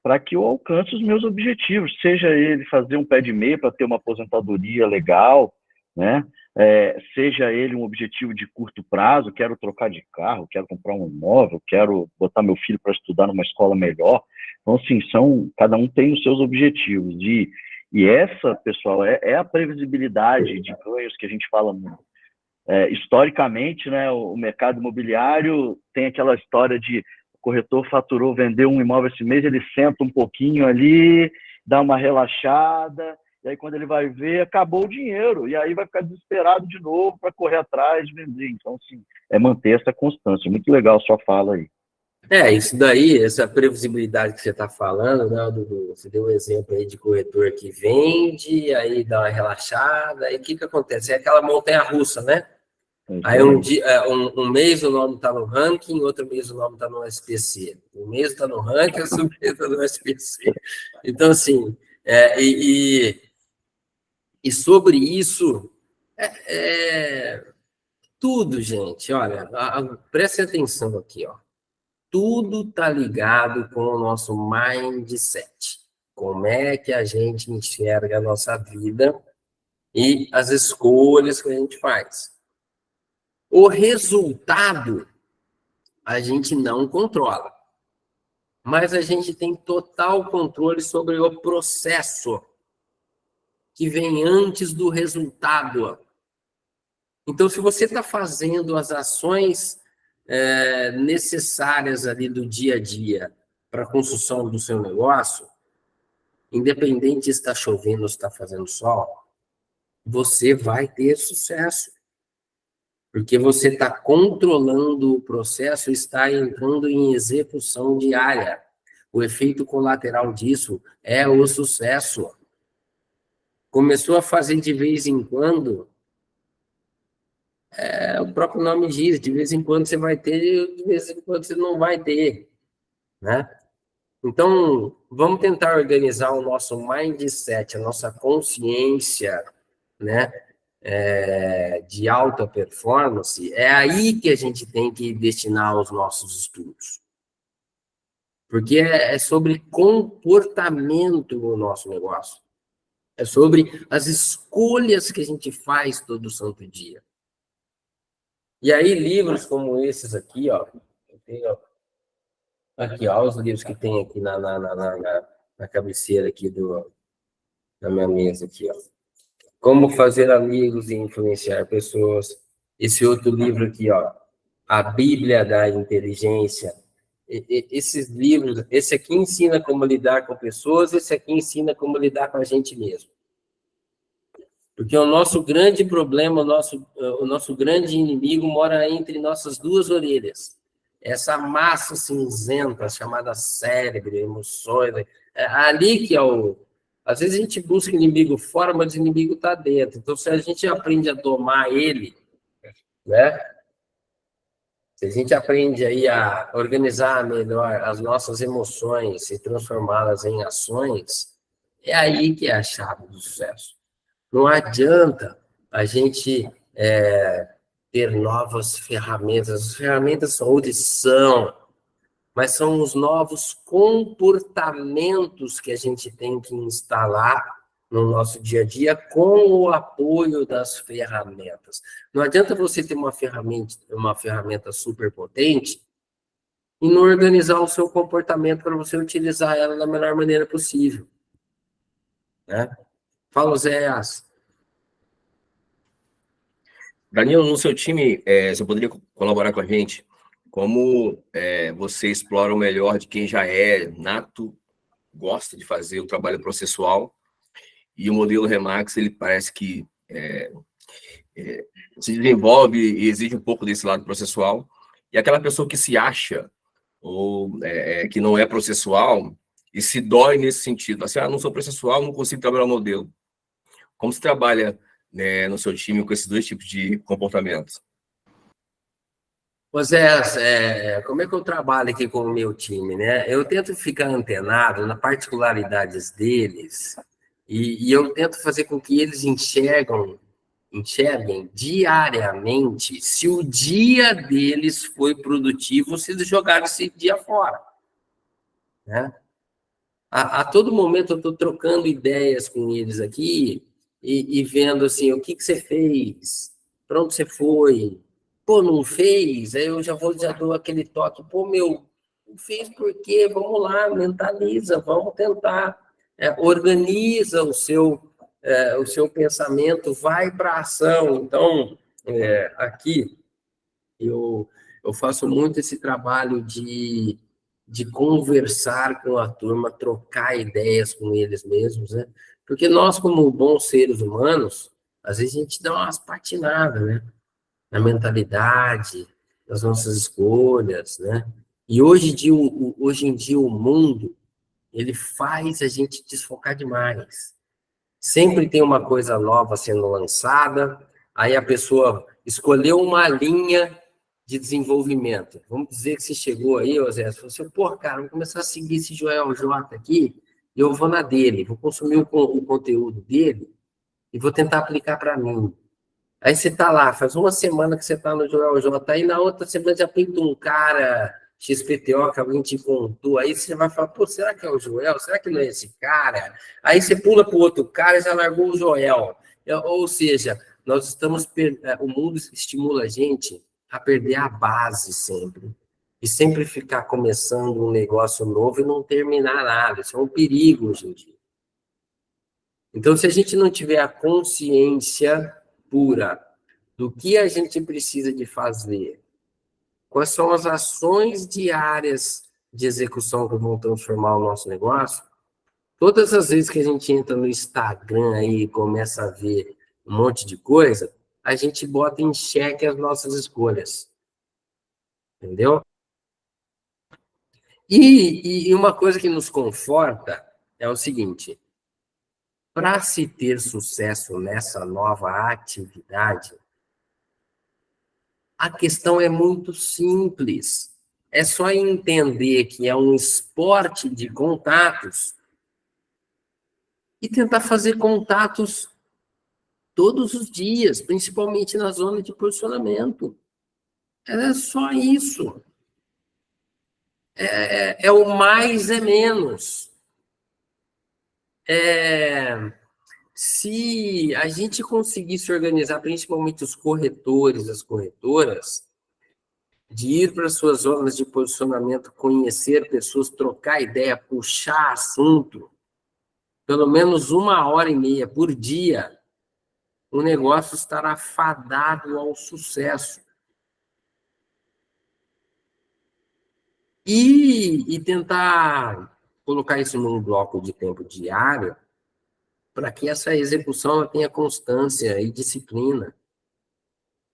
para que eu alcance os meus objetivos, seja ele fazer um pé de meia para ter uma aposentadoria legal, né? Seja ele um objetivo de curto prazo, quero trocar de carro, quero comprar um imóvel, quero botar meu filho para estudar numa escola melhor. Então, assim, cada um tem os seus objetivos. E essa, pessoal, é a previsibilidade de ganhos que a gente fala muito. historicamente, né, o mercado imobiliário tem aquela história de o corretor faturou, vendeu um imóvel esse mês, ele senta um pouquinho ali, dá uma relaxada, e aí quando ele vai ver, acabou o dinheiro, e aí vai ficar desesperado de novo para correr atrás de vender. Então, assim, é manter essa constância. Muito legal a sua fala aí. Isso daí, essa previsibilidade que você está falando, né, Dudu? Você deu um exemplo aí de corretor que vende, aí dá uma relaxada, aí o que acontece? É aquela montanha-russa, né? Aí um mês o nome está no ranking, outro mês o nome está no SPC. Um mês está no ranking, outro mês está no SPC. Então, assim, e sobre isso, tudo, gente, olha, preste atenção aqui, ó. Tudo está ligado com o nosso mindset. Como é que a gente enxerga a nossa vida e as escolhas que a gente faz. O resultado a gente não controla, mas a gente tem total controle sobre o processo que vem antes do resultado. Então, se você está fazendo as ações necessárias ali do dia a dia para a construção do seu negócio, independente se está chovendo ou se está fazendo sol, você vai ter sucesso. Porque você está controlando o processo, está entrando em execução diária. O efeito colateral disso é o sucesso. Começou a fazer de vez em quando, o próprio nome diz, de vez em quando você vai ter, de vez em quando você não vai ter, né? Então, vamos tentar organizar o nosso mindset, a nossa consciência, né? De alta performance, é aí que a gente tem que destinar os nossos estudos. Porque é sobre comportamento o nosso negócio. É sobre as escolhas que a gente faz todo santo dia. E aí, livros como esses aqui, ó, eu tenho aqui, ó, os livros que tem aqui na cabeceira aqui da minha mesa aqui, ó. Como fazer amigos e influenciar pessoas. Esse outro livro aqui, ó, A Bíblia da Inteligência. Esses livros, esse aqui ensina como lidar com pessoas, esse aqui ensina como lidar com a gente mesmo. Porque o nosso grande problema, o nosso grande inimigo mora entre nossas duas orelhas. Essa massa cinzenta chamada cérebro, emoções, ali que é o... Às vezes a gente busca inimigo fora, mas o inimigo está dentro. Então, se a gente aprende a domar ele, né? Se a gente aprende aí a organizar melhor as nossas emoções e transformá-las em ações, é aí que é a chave do sucesso. Não adianta a gente ter novas ferramentas. As ferramentas saúde são, mas são os novos comportamentos que a gente tem que instalar no nosso dia a dia com o apoio das ferramentas. Não adianta você ter uma ferramenta super potente e não organizar o seu comportamento para você utilizar ela da melhor maneira possível. Né? Fala, Zé. Danilo, no seu time, você poderia colaborar com a gente? Como você explora o melhor de quem já é nato, gosta de fazer o trabalho processual, e o modelo Remax, ele parece que se desenvolve e exige um pouco desse lado processual, e aquela pessoa que se acha, ou que não é processual, e se dói nesse sentido, assim, não sou processual, não consigo trabalhar o modelo. Como você trabalha, né, no seu time com esses dois tipos de comportamentos? Pois como é que eu trabalho aqui com o meu time, né? Eu tento ficar antenado nas particularidades deles e eu tento fazer com que eles enxerguem diariamente se o dia deles foi produtivo ou se eles jogaram esse dia fora, né? A todo momento eu estou trocando ideias com eles aqui e vendo assim, o que você fez, para onde você foi, pô, não fez, aí eu já dou aquele toque, pô, não fez por quê? Vamos lá, mentaliza, vamos tentar, organiza o seu pensamento, vai para a ação. Então, aqui, eu faço muito esse trabalho de conversar com a turma, trocar ideias com eles mesmos, né? Porque nós, como bons seres humanos, às vezes a gente dá umas patinadas, né? Na mentalidade, nas nossas escolhas, né? E hoje em dia o mundo, ele faz a gente desfocar demais. Sempre tem uma coisa nova sendo lançada, aí a pessoa escolheu uma linha de desenvolvimento. Vamos dizer que você chegou aí, Zé, você falou assim, pô, cara, vou começar a seguir esse Joel J aqui, e eu vou na dele, vou consumir o conteúdo dele e vou tentar aplicar para mim. Aí você tá lá, faz uma semana que você tá no Joel J, aí na outra semana já pinta um cara XPTO que alguém te contou, aí você vai falar, pô, será que é o Joel? Será que não é esse cara? Aí você pula para o outro cara e já largou o Joel. Ou seja, nós estamos, o mundo estimula a gente a perder a base sempre. E sempre ficar começando um negócio novo e não terminar nada. Isso é um perigo hoje em dia. Então, se a gente não tiver a consciência pura do que a gente precisa de fazer, quais são as ações diárias de execução que vão transformar o nosso negócio, todas as vezes que a gente entra no Instagram aí e começa a ver um monte de coisa, a gente bota em xeque as nossas escolhas. Entendeu? E uma coisa que nos conforta é o seguinte: para se ter sucesso nessa nova atividade, a questão é muito simples. É só entender que é um esporte de contatos e tentar fazer contatos todos os dias, principalmente na zona de posicionamento. É só isso. É o mais é menos. Se a gente conseguisse organizar, principalmente os corretores, as corretoras, de ir para suas zonas de posicionamento, conhecer pessoas, trocar ideia, puxar assunto, pelo menos 1h30 por dia, o negócio estará fadado ao sucesso. E tentar colocar isso num bloco de tempo diário, para que essa execução tenha constância e disciplina.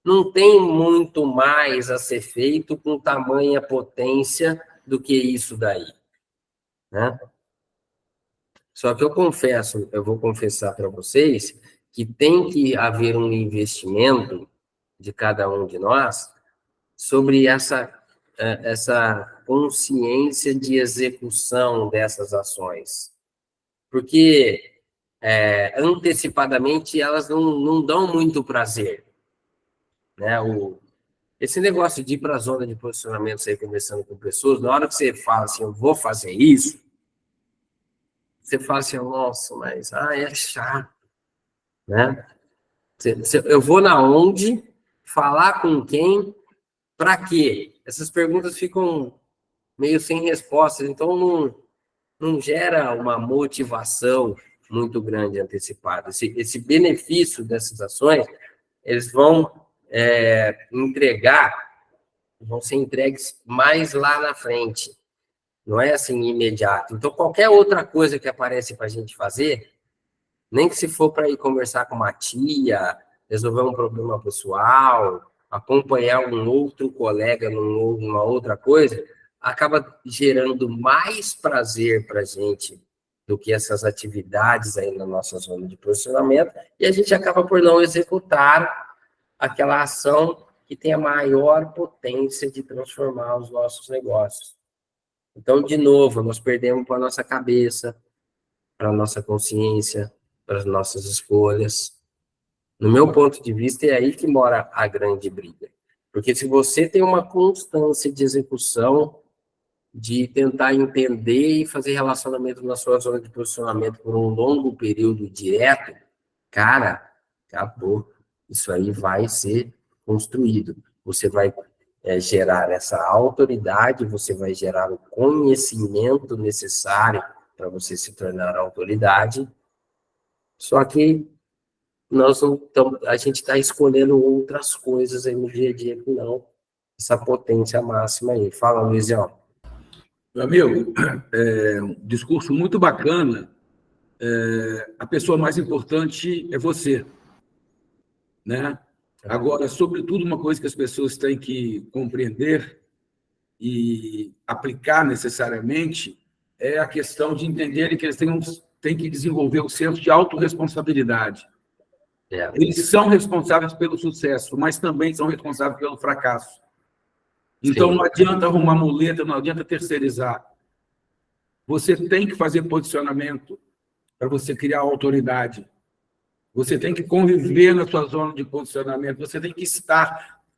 Não tem muito mais a ser feito com tamanha potência do que isso daí, né? Só que eu vou confessar para vocês que tem que haver um investimento de cada um de nós sobre essa consciência de execução dessas ações. Porque antecipadamente elas não dão muito prazer, né? Esse negócio de ir para a zona de posicionamento, sair conversando com pessoas, na hora que você fala assim, eu vou fazer isso, você fala assim, nossa, mas é chato, né? Eu vou na onde, falar com quem, para quê? Essas perguntas ficam meio sem respostas, então não gera uma motivação muito grande antecipada. Esse benefício dessas ações, eles vão vão ser entregues mais lá na frente. Não é assim imediato. Então, qualquer outra coisa que aparece para a gente fazer, nem que se for para ir conversar com uma tia, resolver um problema pessoal, acompanhar um outro colega numa outra coisa, acaba gerando mais prazer para a gente do que essas atividades aí na nossa zona de posicionamento, e a gente acaba por não executar aquela ação que tem a maior potência de transformar os nossos negócios. Então, de novo, nós perdemos para a nossa cabeça, para a nossa consciência, para as nossas escolhas. No meu ponto de vista, é aí que mora a grande briga. Porque se você tem uma constância de execução, de tentar entender e fazer relacionamento na sua zona de posicionamento por um longo período direto, cara, acabou. Isso aí vai ser construído. Você vai gerar essa autoridade, você vai gerar o conhecimento necessário para você se tornar autoridade. Só que a gente está escolhendo outras coisas aí no dia a dia que não essa potência máxima aí. Fala, Luizão. Meu amigo, um discurso muito bacana. A pessoa mais importante é você, né? Agora, sobretudo, uma coisa que as pessoas têm que compreender e aplicar necessariamente é a questão de entenderem que eles têm que desenvolver o senso de autorresponsabilidade. Eles são responsáveis pelo sucesso, mas também são responsáveis pelo fracasso. Então, não adianta arrumar muleta, não adianta terceirizar. Você tem que fazer posicionamento para você criar autoridade. Você tem que conviver na sua zona de posicionamento. Você tem que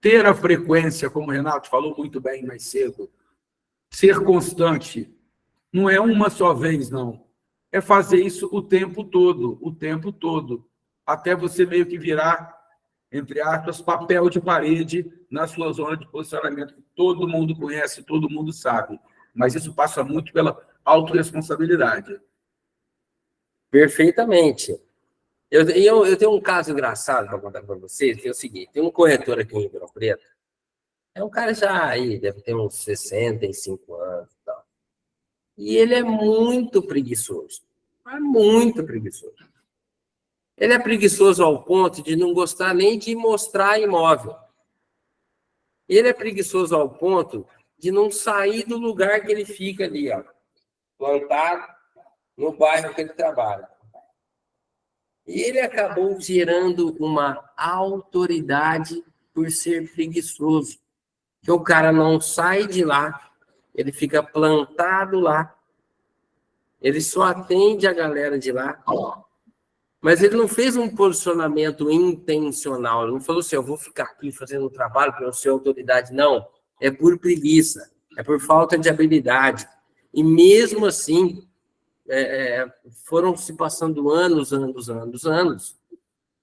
ter a frequência, como o Renato falou muito bem mais cedo. Ser constante. Não é uma só vez, não. É fazer isso o tempo todo. Até você meio que virar, entre aspas, papel de parede na sua zona de posicionamento, que todo mundo conhece, todo mundo sabe. Mas isso passa muito pela autorresponsabilidade. Perfeitamente. Eu tenho um caso engraçado para contar para vocês, que é o seguinte, tem um corretor aqui em Ribeirão Preto, é um cara já aí, deve ter uns 65 anos e tal. E ele é muito preguiçoso. Muito preguiçoso. Ele é preguiçoso ao ponto de não gostar nem de mostrar imóvel. Ele é preguiçoso ao ponto de não sair do lugar que ele fica ali, ó, plantado no bairro que ele trabalha. E ele acabou gerando uma autoridade por ser preguiçoso. Que o cara não sai de lá, ele fica plantado lá, ele só atende a galera de lá, mas ele não fez um posicionamento intencional, ele não falou assim, eu vou ficar aqui fazendo um trabalho para eu ser autoridade, não, é por preguiça, é por falta de habilidade, e mesmo assim, foram se passando anos,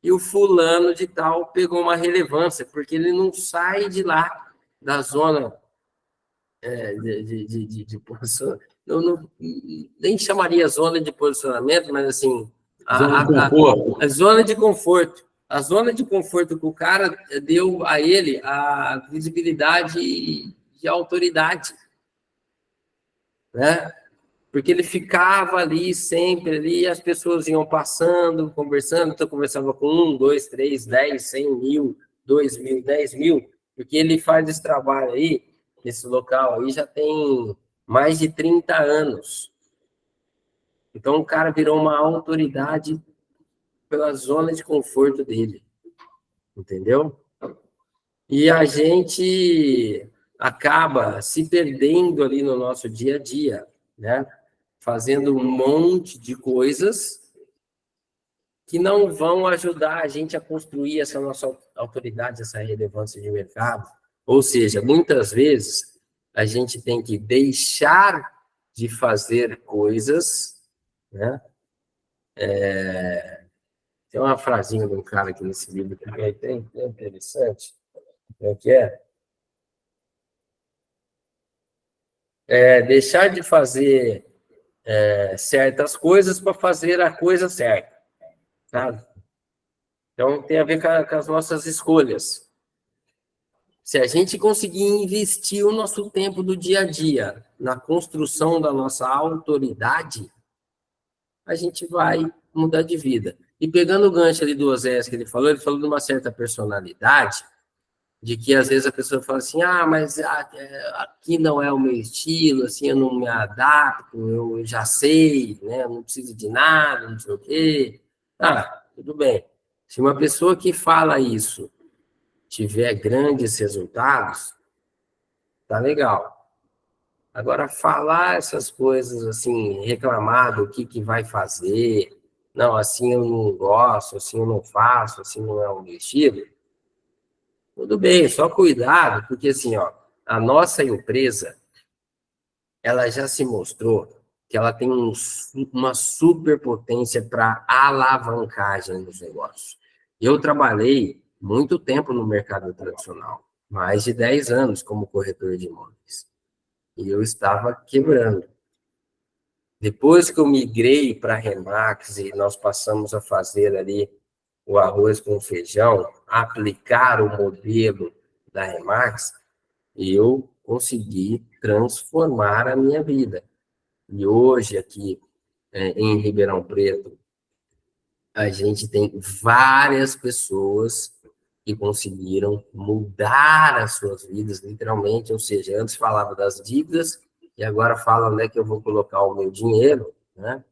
e o fulano de tal pegou uma relevância, porque ele não sai de lá, da zona de posicionamento, nem chamaria zona de posicionamento, mas assim, a zona de conforto. A zona de conforto que o cara deu a ele a visibilidade de autoridade, né? Porque ele ficava ali, sempre ali, e as pessoas iam passando, conversando, então conversava com 1, 2, 3, 10, 100 mil, 2 mil, 10 mil, porque ele faz esse trabalho aí, nesse local aí, já tem mais de 30 anos. Então o cara virou uma autoridade pela zona de conforto dele, entendeu? E a gente acaba se perdendo ali no nosso dia a dia, né? Fazendo um monte de coisas que não vão ajudar a gente a construir essa nossa autoridade, essa relevância de mercado. Ou seja, muitas vezes a gente tem que deixar de fazer coisas, né? Tem uma frasinha de um cara aqui nesse livro que é interessante. O que é? Deixar de fazer certas coisas para fazer a coisa certa, sabe? Então, tem a ver com as nossas escolhas. Se a gente conseguir investir o nosso tempo do dia a dia na construção da nossa autoridade, a gente vai mudar de vida. E pegando o gancho ali do Oséias que ele falou de uma certa personalidade, de que às vezes a pessoa fala assim, mas aqui não é o meu estilo, assim, eu não me adapto, eu já sei, né, eu não preciso de nada, não sei o quê. Tudo bem. Se uma pessoa que fala isso tiver grandes resultados, tá legal. Agora, falar essas coisas assim, reclamar do que vai fazer, não, assim eu não gosto, assim eu não faço, assim não é o meu estilo, tudo bem, só cuidado, porque assim, ó, a nossa empresa, ela já se mostrou que ela tem uma superpotência para alavancagem nos negócios. Eu trabalhei muito tempo no mercado tradicional, mais de 10 anos como corretor de imóveis, e eu estava quebrando. Depois que eu migrei para a Remax e nós passamos a fazer ali o arroz com feijão, aplicar o modelo da Remax, eu consegui transformar a minha vida. E hoje, aqui em Ribeirão Preto, a gente tem várias pessoas que conseguiram mudar as suas vidas, literalmente, ou seja, antes falava das dívidas, e agora fala onde é que eu vou colocar o meu dinheiro, né?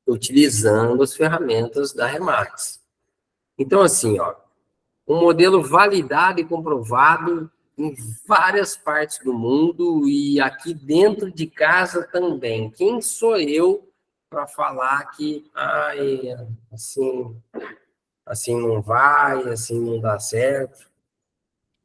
Utilizando as ferramentas da Remax. Então, assim, ó, um modelo validado e comprovado em várias partes do mundo e aqui dentro de casa também. Quem sou eu para falar que assim não vai, assim não dá certo?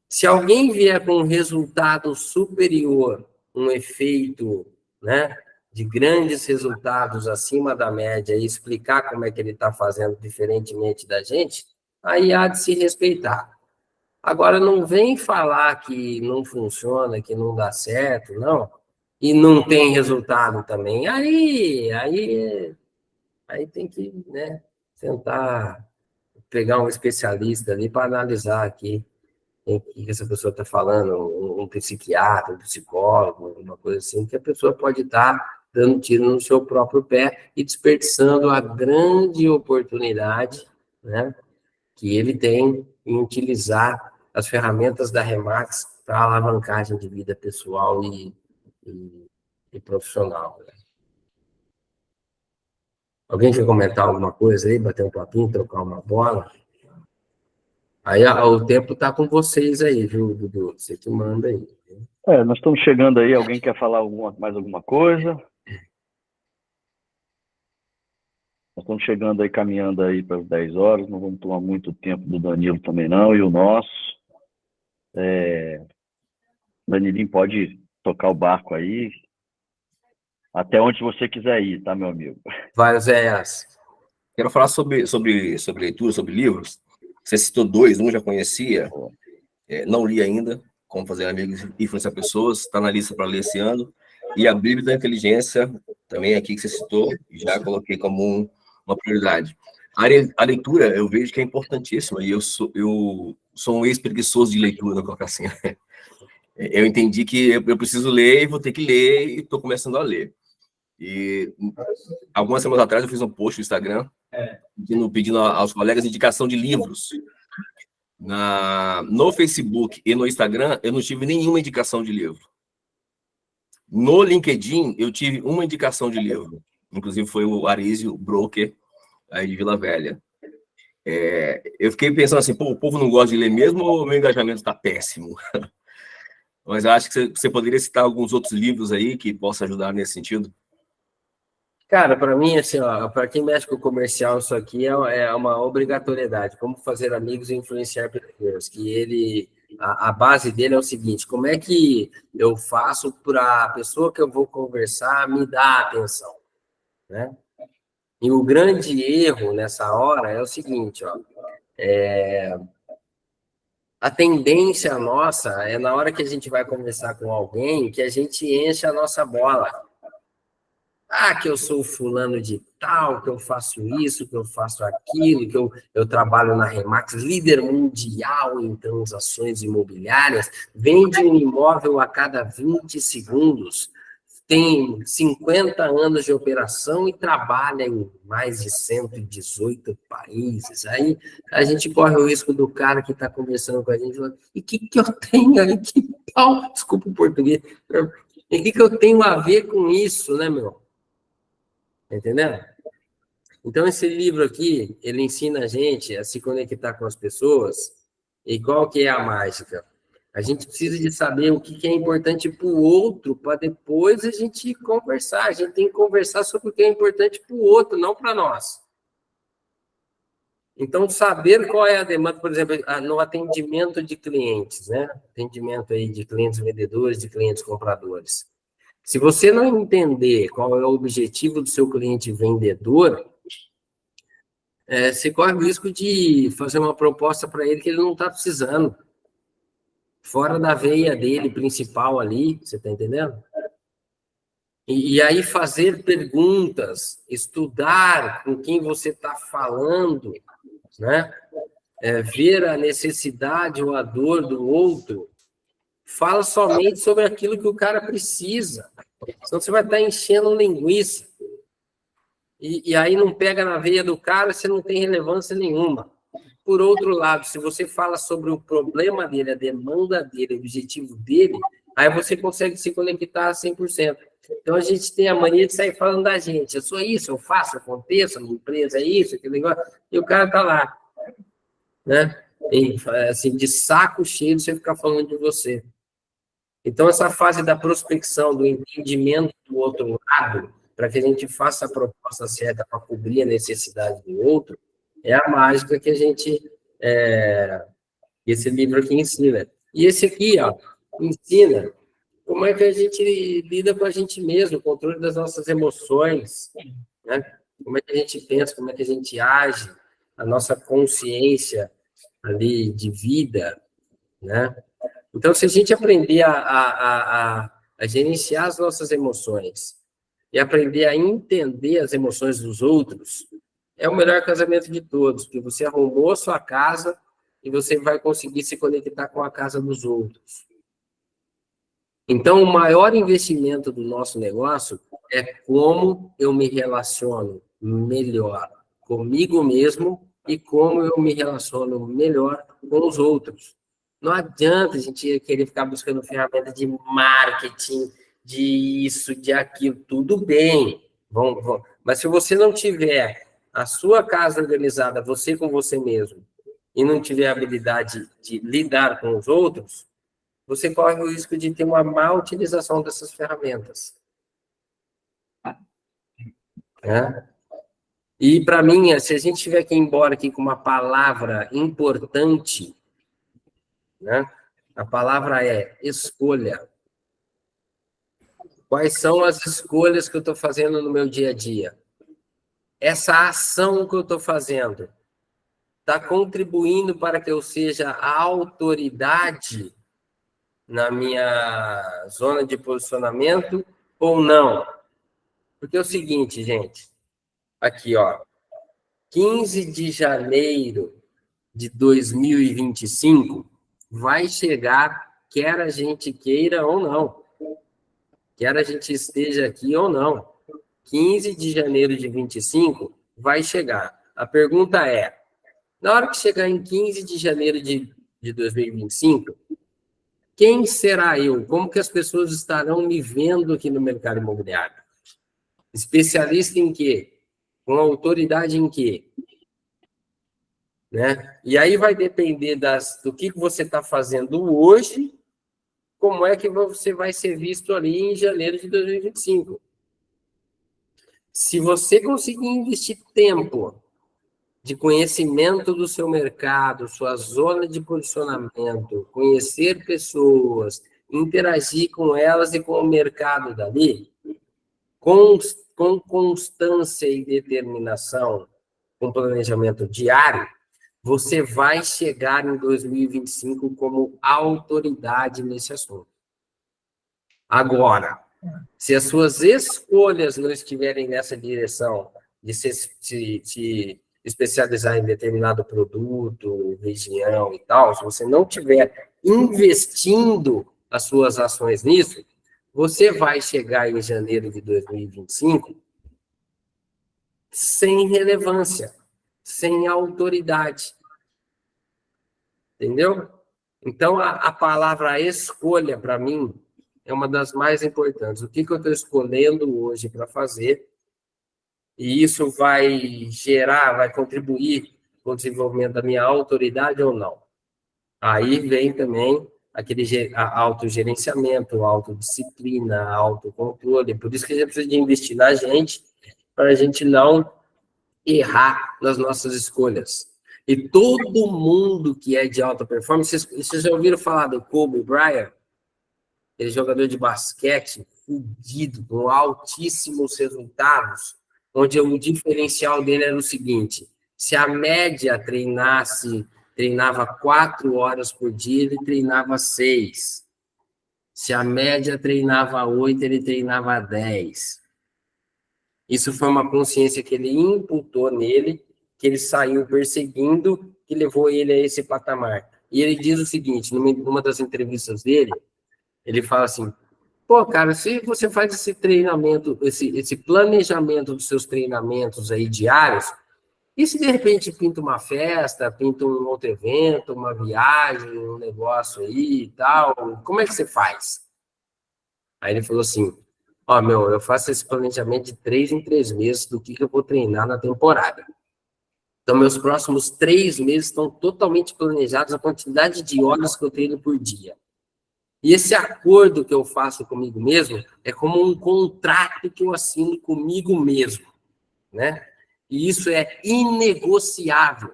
Se alguém vier com um resultado superior, um efeito, né, de grandes resultados acima da média e explicar como é que ele está fazendo diferentemente da gente, aí há de se respeitar. Agora, não vem falar que não funciona, que não dá certo, não, e não tem resultado também. Aí tem que, né, tentar pegar um especialista ali para analisar aqui o que essa pessoa está falando, um psiquiatra, um psicólogo, uma coisa assim, que a pessoa pode estar dando tiro no seu próprio pé e desperdiçando a grande oportunidade, né, que ele tem em utilizar as ferramentas da Remax para alavancagem de vida pessoal e profissional. Né? Alguém quer comentar alguma coisa aí, bater um papinho, trocar uma bola? Aí o tempo está com vocês aí, viu, Dudu? Você que manda aí. Nós estamos chegando aí. Alguém quer falar mais alguma coisa? Nós estamos chegando aí, caminhando aí para as 10 horas. Não vamos tomar muito tempo do Danilo também não, e o nosso. Danilinho pode tocar o barco aí, até onde você quiser ir, tá, meu amigo? Vai, Zéias. Quero falar sobre leitura, sobre livros. Você citou dois, um já conhecia, não li ainda, Como Fazer Amigos e Influenciar Pessoas, está na lista para ler esse ano. E a Bíblia da Inteligência, também aqui que você citou, já coloquei como uma prioridade. A leitura, eu vejo que é importantíssima, e eu sou um ex-preguiçoso de leitura, vou colocar assim. Eu entendi que eu preciso ler e vou ter que ler, e estou começando a ler. E algumas semanas atrás eu fiz um post no Instagram pedindo aos colegas indicação de livros. No Facebook e no Instagram, eu não tive nenhuma indicação de livro. No LinkedIn, eu tive uma indicação de livro. Inclusive foi o Arísio, o broker aí de Vila Velha. Eu fiquei pensando assim, o povo não gosta de ler mesmo ou o meu engajamento está péssimo? Mas eu acho que você poderia citar alguns outros livros aí que possam ajudar nesse sentido. Cara, para mim, assim, para quem mexe com o comercial, isso aqui é uma obrigatoriedade. Como fazer amigos e influenciar pessoas. Que a base dele é o seguinte: como é que eu faço para a pessoa que eu vou conversar me dar atenção, né? E o grande erro nessa hora é o seguinte, a tendência nossa é na hora que a gente vai conversar com alguém que a gente enche a nossa bola. Que eu sou fulano de tal, que eu faço isso, que eu faço aquilo, que eu trabalho na Remax, líder mundial em transações imobiliárias, vende um imóvel a cada 20 segundos, tem 50 anos de operação e trabalha em mais de 118 países. Aí a gente corre o risco do cara que está conversando com a gente, falando, e o que eu tenho aí? Que pau? Desculpa o português. E o que eu tenho a ver com isso, né, meu? Entendeu? Então, esse livro aqui, ele ensina a gente a se conectar com as pessoas. E qual que é a mágica? A gente precisa de saber o que é importante para o outro, para depois a gente conversar. A gente tem que conversar sobre o que é importante para o outro, não para nós. Então, saber qual é a demanda, por exemplo, no atendimento de clientes, né? Atendimento aí de clientes vendedores, de clientes compradores. Se você não entender qual é o objetivo do seu cliente vendedor, você corre o risco de fazer uma proposta para ele que ele não está precisando. Fora da veia dele principal ali, você está entendendo? E aí fazer perguntas, estudar com quem você está falando, né? Ver a necessidade ou a dor do outro, fala somente sobre aquilo que o cara precisa. Senão você vai estar enchendo linguiça. E aí não pega na veia do cara, você não tem relevância nenhuma. Por outro lado, se você fala sobre o problema dele, a demanda dele, o objetivo dele, aí você consegue se conectar a 100%. Então, a gente tem a mania de sair falando da gente. Eu sou isso, eu faço, aconteço, a minha empresa é isso, aquele negócio. E o cara está lá, né? Assim, de saco cheio de você ficar falando de você. Então, essa fase da prospecção, do entendimento do outro lado, para que a gente faça a proposta certa para cobrir a necessidade do outro, é a mágica que a gente, esse livro aqui ensina. E esse aqui, ó, ensina como é que a gente lida com a gente mesmo, o controle das nossas emoções, né? Como é que a gente pensa, como é que a gente age, a nossa consciência ali de vida, né? Então, se a gente aprender a gerenciar as nossas emoções e aprender a entender as emoções dos outros, é o melhor casamento de todos, porque você arrumou a sua casa e você vai conseguir se conectar com a casa dos outros. Então, o maior investimento do nosso negócio é como eu me relaciono melhor comigo mesmo e como eu me relaciono melhor com os outros. Não adianta a gente querer ficar buscando ferramentas de marketing, de isso, de aquilo, tudo bem. Mas se você não tiver a sua casa organizada, você com você mesmo, e não tiver a habilidade de lidar com os outros, você corre o risco de ter uma má utilização dessas ferramentas. Né? E, para mim, se a gente tiver que ir embora aqui com uma palavra importante, né? A palavra é escolha. Quais são as escolhas que eu estou fazendo no meu dia a dia? Essa ação que eu estou fazendo está contribuindo para que eu seja a autoridade na minha zona de posicionamento ou não? Porque é o seguinte, gente, aqui, ó, 15 de janeiro de 2025 vai chegar, quer a gente queira ou não, quer a gente esteja aqui ou não. 15 de janeiro de 25 vai chegar. A pergunta é, na hora que chegar em 15 de janeiro de 2025, quem será eu? Como que as pessoas estarão me vendo aqui no mercado imobiliário? Especialista em quê? Com autoridade em quê? Né? E aí vai depender do que você está fazendo hoje, como é que você vai ser visto ali em janeiro de 2025. Se você conseguir investir tempo de conhecimento do seu mercado, sua zona de posicionamento, conhecer pessoas, interagir com elas e com o mercado dali, com constância e determinação, com planejamento diário, você vai chegar em 2025 como autoridade nesse assunto. Agora, se as suas escolhas não estiverem nessa direção de se especializar em determinado produto, região e tal, se você não estiver investindo as suas ações nisso, você vai chegar em janeiro de 2025 sem relevância, sem autoridade. Entendeu? Então, a palavra escolha, para mim, é uma das mais importantes. O que eu estou escolhendo hoje para fazer? E isso vai vai contribuir com o desenvolvimento da minha autoridade ou não? Aí vem também aquele autogerenciamento, autodisciplina, autocontrole. Por isso que a gente precisa de investir na gente, para a gente não errar nas nossas escolhas. E todo mundo que é de alta performance, vocês já ouviram falar do Kobe Bryant? Aquele jogador de basquete, fudido, com altíssimos resultados, onde o diferencial dele era o seguinte: se a média treinava 4 horas por dia, ele treinava 6. Se a média treinava 8, ele treinava 10. Isso foi uma consciência que ele imputou nele, que ele saiu perseguindo, que levou ele a esse patamar. E ele diz o seguinte, numa das entrevistas dele, ele fala assim, pô, cara, se você faz esse treinamento, esse planejamento dos seus treinamentos aí diários, e se de repente pinta uma festa, pinta um outro evento, uma viagem, um negócio aí e tal, como é que você faz? Aí ele falou assim, ó, meu, eu faço esse planejamento de 3 em 3 meses do que eu vou treinar na temporada. Então, meus próximos 3 meses estão totalmente planejados, a quantidade de horas que eu treino por dia. E esse acordo que eu faço comigo mesmo é como um contrato que eu assino comigo mesmo, né? E isso é inegociável.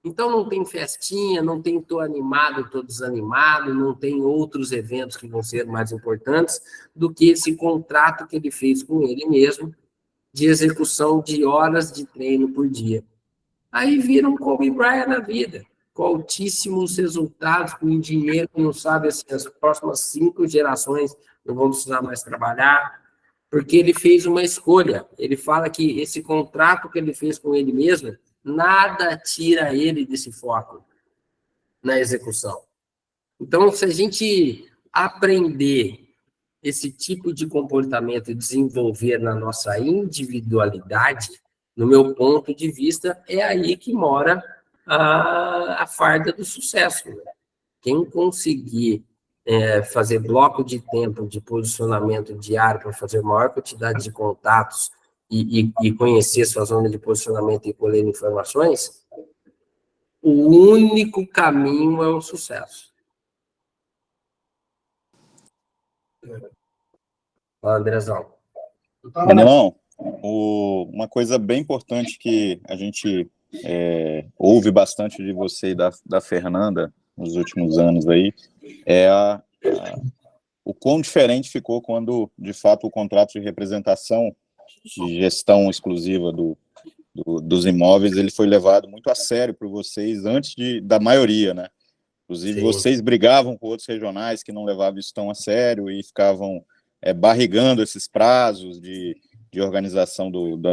Então, não tem festinha, não tem tô animado, tô desanimado, não tem outros eventos que vão ser mais importantes do que esse contrato que ele fez com ele mesmo de execução de horas de treino por dia. Aí vira um Kobe Bryant na vida, com altíssimos resultados, com dinheiro que não sabe, assim, as próximas 5 gerações não vão precisar mais trabalhar, porque ele fez uma escolha. Ele fala que esse contrato que ele fez com ele mesmo, nada tira ele desse foco na execução. Então, se a gente aprender esse tipo de comportamento e desenvolver na nossa individualidade, no meu ponto de vista, é aí que mora a farda do sucesso. Né? Quem conseguir fazer bloco de tempo de posicionamento diário para fazer maior quantidade de contatos e conhecer sua zona de posicionamento e colher informações, o único caminho é o sucesso. Fala, Andrezão. Não, uma coisa bem importante que a gente ouve bastante de você e da Fernanda nos últimos anos aí, é o quão diferente ficou quando, de fato, o contrato de representação de gestão exclusiva dos imóveis, ele foi levado muito a sério por vocês antes da maioria, né? Inclusive, Sim. Vocês brigavam com outros regionais que não levavam isso tão a sério e ficavam barrigando esses prazos de organização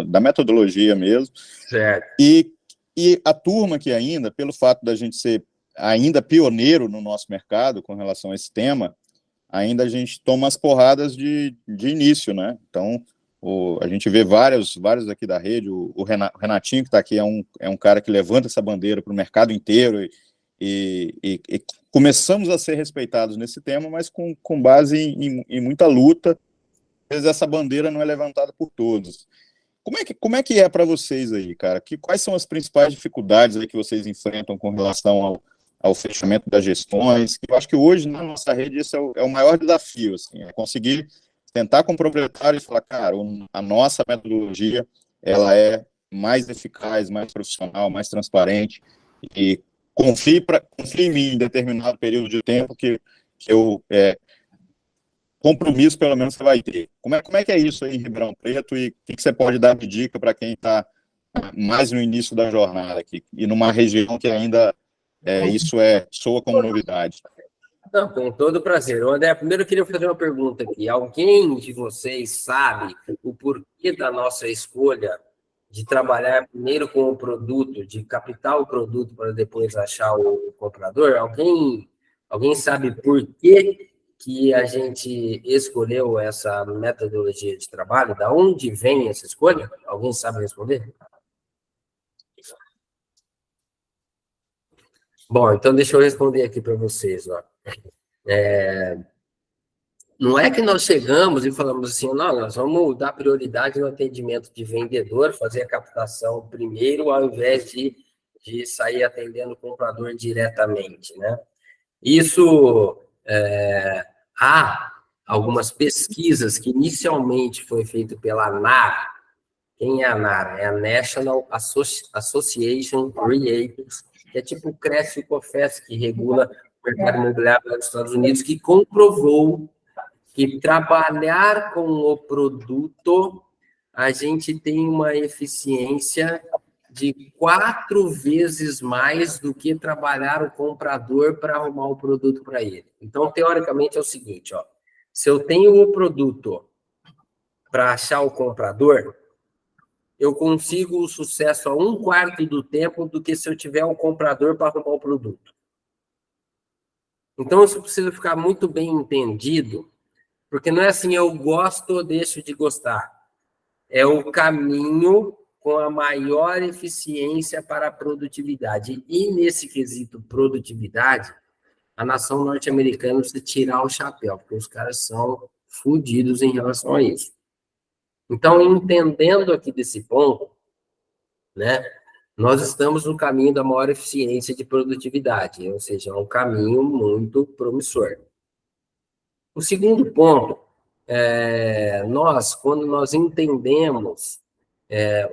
da metodologia mesmo. Certo. E a turma que ainda, pelo fato da gente ser ainda pioneiro no nosso mercado com relação a esse tema, ainda a gente toma as porradas de início, né? Então, a gente vê vários aqui da rede, o Renatinho, que está aqui, é um cara que levanta essa bandeira para o mercado inteiro e começamos a ser respeitados nesse tema, mas com base em muita luta. Às vezes essa bandeira não é levantada por todos. Como é que é para vocês aí, cara? Quais são as principais dificuldades aí que vocês enfrentam com relação ao fechamento das gestões? Eu acho que hoje, na nossa rede, esse é o maior desafio, assim, é conseguir tentar com o proprietário e falar, cara, a nossa metodologia, ela é mais eficaz, mais profissional, mais transparente, e confie em mim em determinado período de tempo que eu compromisso, pelo menos, você vai ter. Como é que é isso aí em Ribeirão Preto e o que você pode dar de dica para quem está mais no início da jornada aqui e numa região que ainda isso soa como novidade? Não, com todo prazer. André, primeiro eu queria fazer uma pergunta aqui. Alguém de vocês sabe o porquê da nossa escolha de trabalhar primeiro com o produto, de captar o produto para depois achar o comprador? Alguém sabe por que a gente escolheu essa metodologia de trabalho? Da onde vem essa escolha? Alguém sabe responder? Bom, então deixa eu responder aqui para vocês. Ó. Não é que nós chegamos e falamos assim, não, nós vamos dar prioridade no atendimento de vendedor, fazer a captação primeiro, ao invés de sair atendendo o comprador diretamente, né? Isso, há algumas pesquisas que inicialmente foi feito pela NAR. Quem é a NAR? É a National Association Realtors, que é tipo o CREF e o COFES, que regula o mercado imobiliário dos Estados Unidos, que comprovou que trabalhar com o produto, a gente tem uma eficiência de 4 vezes mais do que trabalhar o comprador para arrumar o produto para ele. Então, teoricamente, é o seguinte, ó, se eu tenho o produto para achar o comprador, eu consigo o sucesso a 1/4 do tempo do que se eu tiver um comprador para arrumar o produto. Então, isso precisa ficar muito bem entendido, porque não é assim, eu gosto ou deixo de gostar. É o caminho com a maior eficiência para a produtividade. E nesse quesito produtividade, a nação norte-americana precisa tirar o chapéu, porque os caras são fodidos em relação a isso. Então, entendendo aqui desse ponto, né, nós estamos no caminho da maior eficiência de produtividade, ou seja, é um caminho muito promissor. O segundo ponto, quando nós entendemos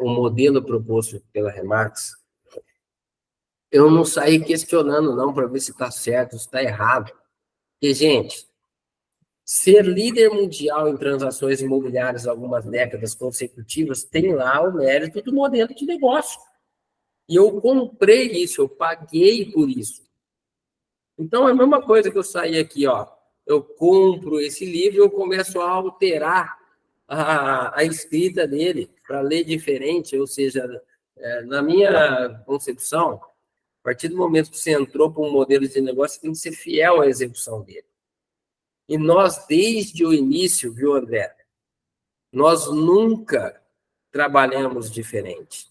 o modelo proposto pela Remax, eu não saí questionando, não, para ver se está certo, se está errado. Porque, gente, ser líder mundial em transações imobiliárias algumas décadas consecutivas tem lá o mérito do modelo de negócio. E eu comprei isso, eu paguei por isso. Então, é a mesma coisa que eu saí aqui, ó. Eu compro esse livro e eu começo a alterar a escrita dele para ler diferente, ou seja, na minha concepção, a partir do momento que você entrou para um modelo de negócio, você tem que ser fiel à execução dele. E nós, desde o início, viu, André? Nós nunca trabalhamos diferente.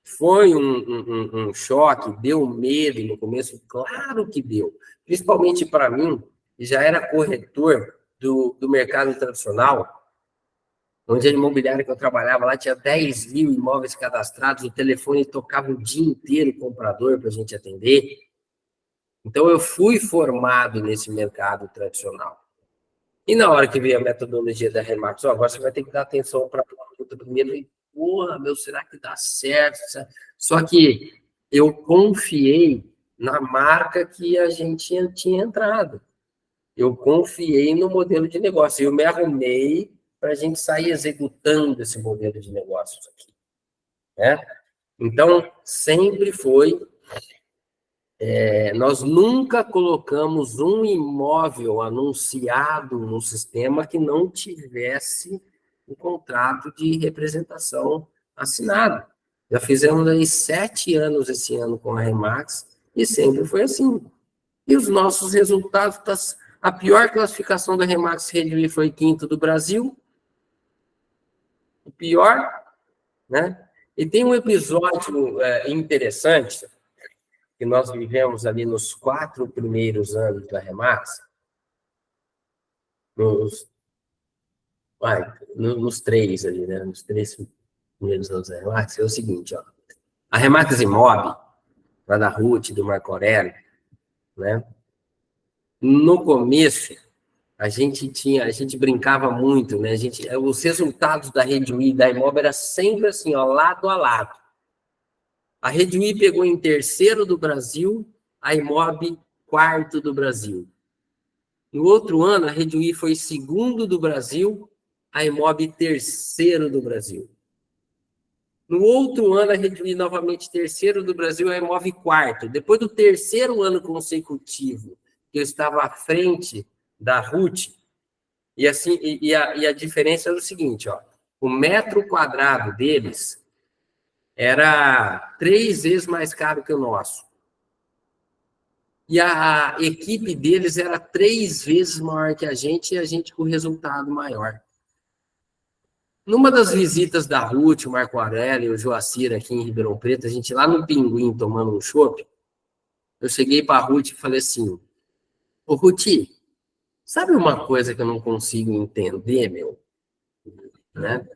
Foi um choque, deu medo no começo, claro que deu. Principalmente para mim, que já era corretor do mercado tradicional, onde a imobiliária que eu trabalhava lá tinha 10 mil imóveis cadastrados, o telefone tocava o dia inteiro o comprador para a gente atender. Então, eu fui formado nesse mercado tradicional. E na hora que veio a metodologia da Remax, agora você vai ter que dar atenção para a produto primeiro. E, porra, será que dá certo? Só que eu confiei na marca que a gente tinha entrado. Eu confiei no modelo de negócio. Eu me arrumei para a gente sair executando esse modelo de negócios aqui. Né? Então, sempre foi... nós nunca colocamos um imóvel anunciado no sistema que não tivesse o contrato de representação assinado. Já fizemos aí 7 anos esse ano com a Remax e sempre foi assim. E os nossos resultados, a pior classificação da Remax Rede foi 5º do Brasil, o pior, né? E tem um episódio interessante que nós vivemos ali nos 4 primeiros anos da Remax, nos 3 ali, né? Nos 3 primeiros anos da Remax, é o seguinte, ó. A Remax Imob, lá da Ruth, do Marco Aurélio, né? No começo, a gente brincava muito, né? Os resultados da Rede UI e da Imob era sempre assim, ó, lado a lado. A Rede UI pegou em 3º do Brasil, a Imob 4º do Brasil. No outro ano, a Rede UI foi 2º do Brasil, a Imob 3º do Brasil. No outro ano, a Rede UI novamente 3º do Brasil, a Imob 4º. Depois do 3º ano consecutivo, que eu estava à frente da Ruth, e assim, a diferença era o seguinte, ó, o metro quadrado deles era 3 vezes mais caro que o nosso. E a equipe deles era 3 vezes maior que a gente e a gente com resultado maior. Numa das visitas da Ruth, o Marco Aurélio e o Joacir aqui em Ribeirão Preto, a gente lá no Pinguim tomando um chopp, eu cheguei para a Ruth e falei assim, ô Ruth, sabe uma coisa que eu não consigo entender, meu? Né?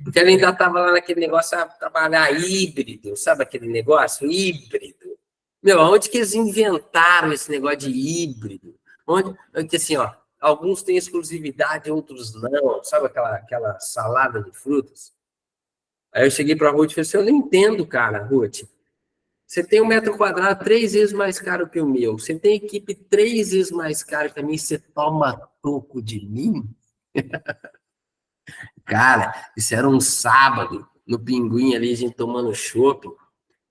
Porque ela ainda estava lá naquele negócio de trabalhar híbrido, sabe aquele negócio? Híbrido. Meu, onde que eles inventaram esse negócio de híbrido? Porque assim, ó, alguns têm exclusividade, outros não, sabe aquela salada de frutas? Aí eu cheguei para a Ruth e falei assim, eu não entendo, cara, Ruth. Você tem 1 metro quadrado 3 vezes mais caro que o meu. Você tem equipe 3 vezes mais cara que a minha. Você toma toco de mim? Cara, isso era um sábado, no Pinguim ali, a gente tomando chopp.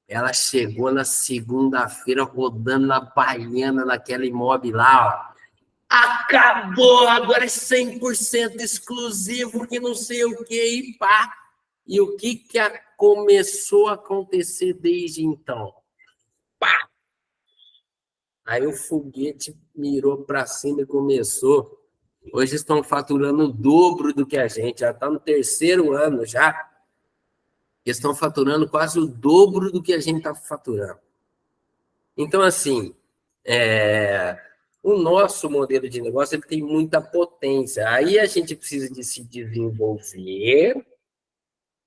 Ela chegou na segunda-feira rodando na Baiana, naquela Imob lá, ó. Acabou, agora é 100% exclusivo, que não sei o que, e pá. E o que começou a acontecer desde então? Pá! Aí o foguete mirou para cima e começou. Hoje estão faturando o dobro do que a gente, já está no 3º ano já. Eles estão faturando quase o dobro do que a gente está faturando. Então, assim, o nosso modelo de negócio ele tem muita potência. Aí a gente precisa de se desenvolver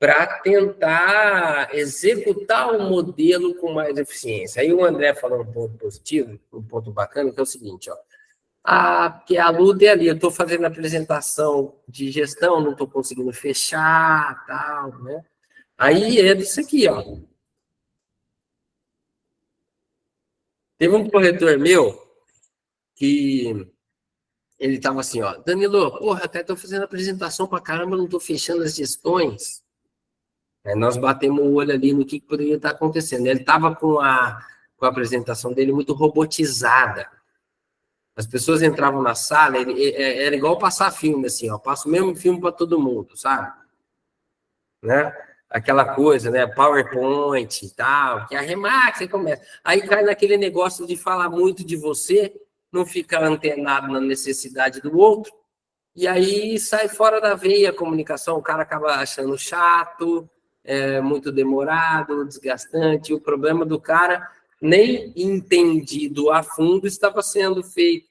para tentar executar o modelo com mais eficiência. Aí o André falou um ponto positivo, um ponto bacana, que é o seguinte, ó. Porque a luta é ali, eu estou fazendo apresentação de gestão, não estou conseguindo fechar, tal, né? Aí é isso aqui, ó. Teve um corretor meu que ele estava assim, ó, Danilo, porra, até estou fazendo apresentação para caramba, não estou fechando as gestões. Aí nós batemos o olho ali no que poderia estar acontecendo. Ele estava com a apresentação dele muito robotizada. As pessoas entravam na sala, era igual passar filme, assim, ó, passa o mesmo filme para todo mundo, sabe? Né? Aquela coisa, né? PowerPoint e tal, que a Remax, você começa. Aí cai naquele negócio de falar muito de você, não fica antenado na necessidade do outro, e aí sai fora da veia a comunicação, o cara acaba achando chato, muito demorado, desgastante, o problema do cara nem entendido a fundo estava sendo feito.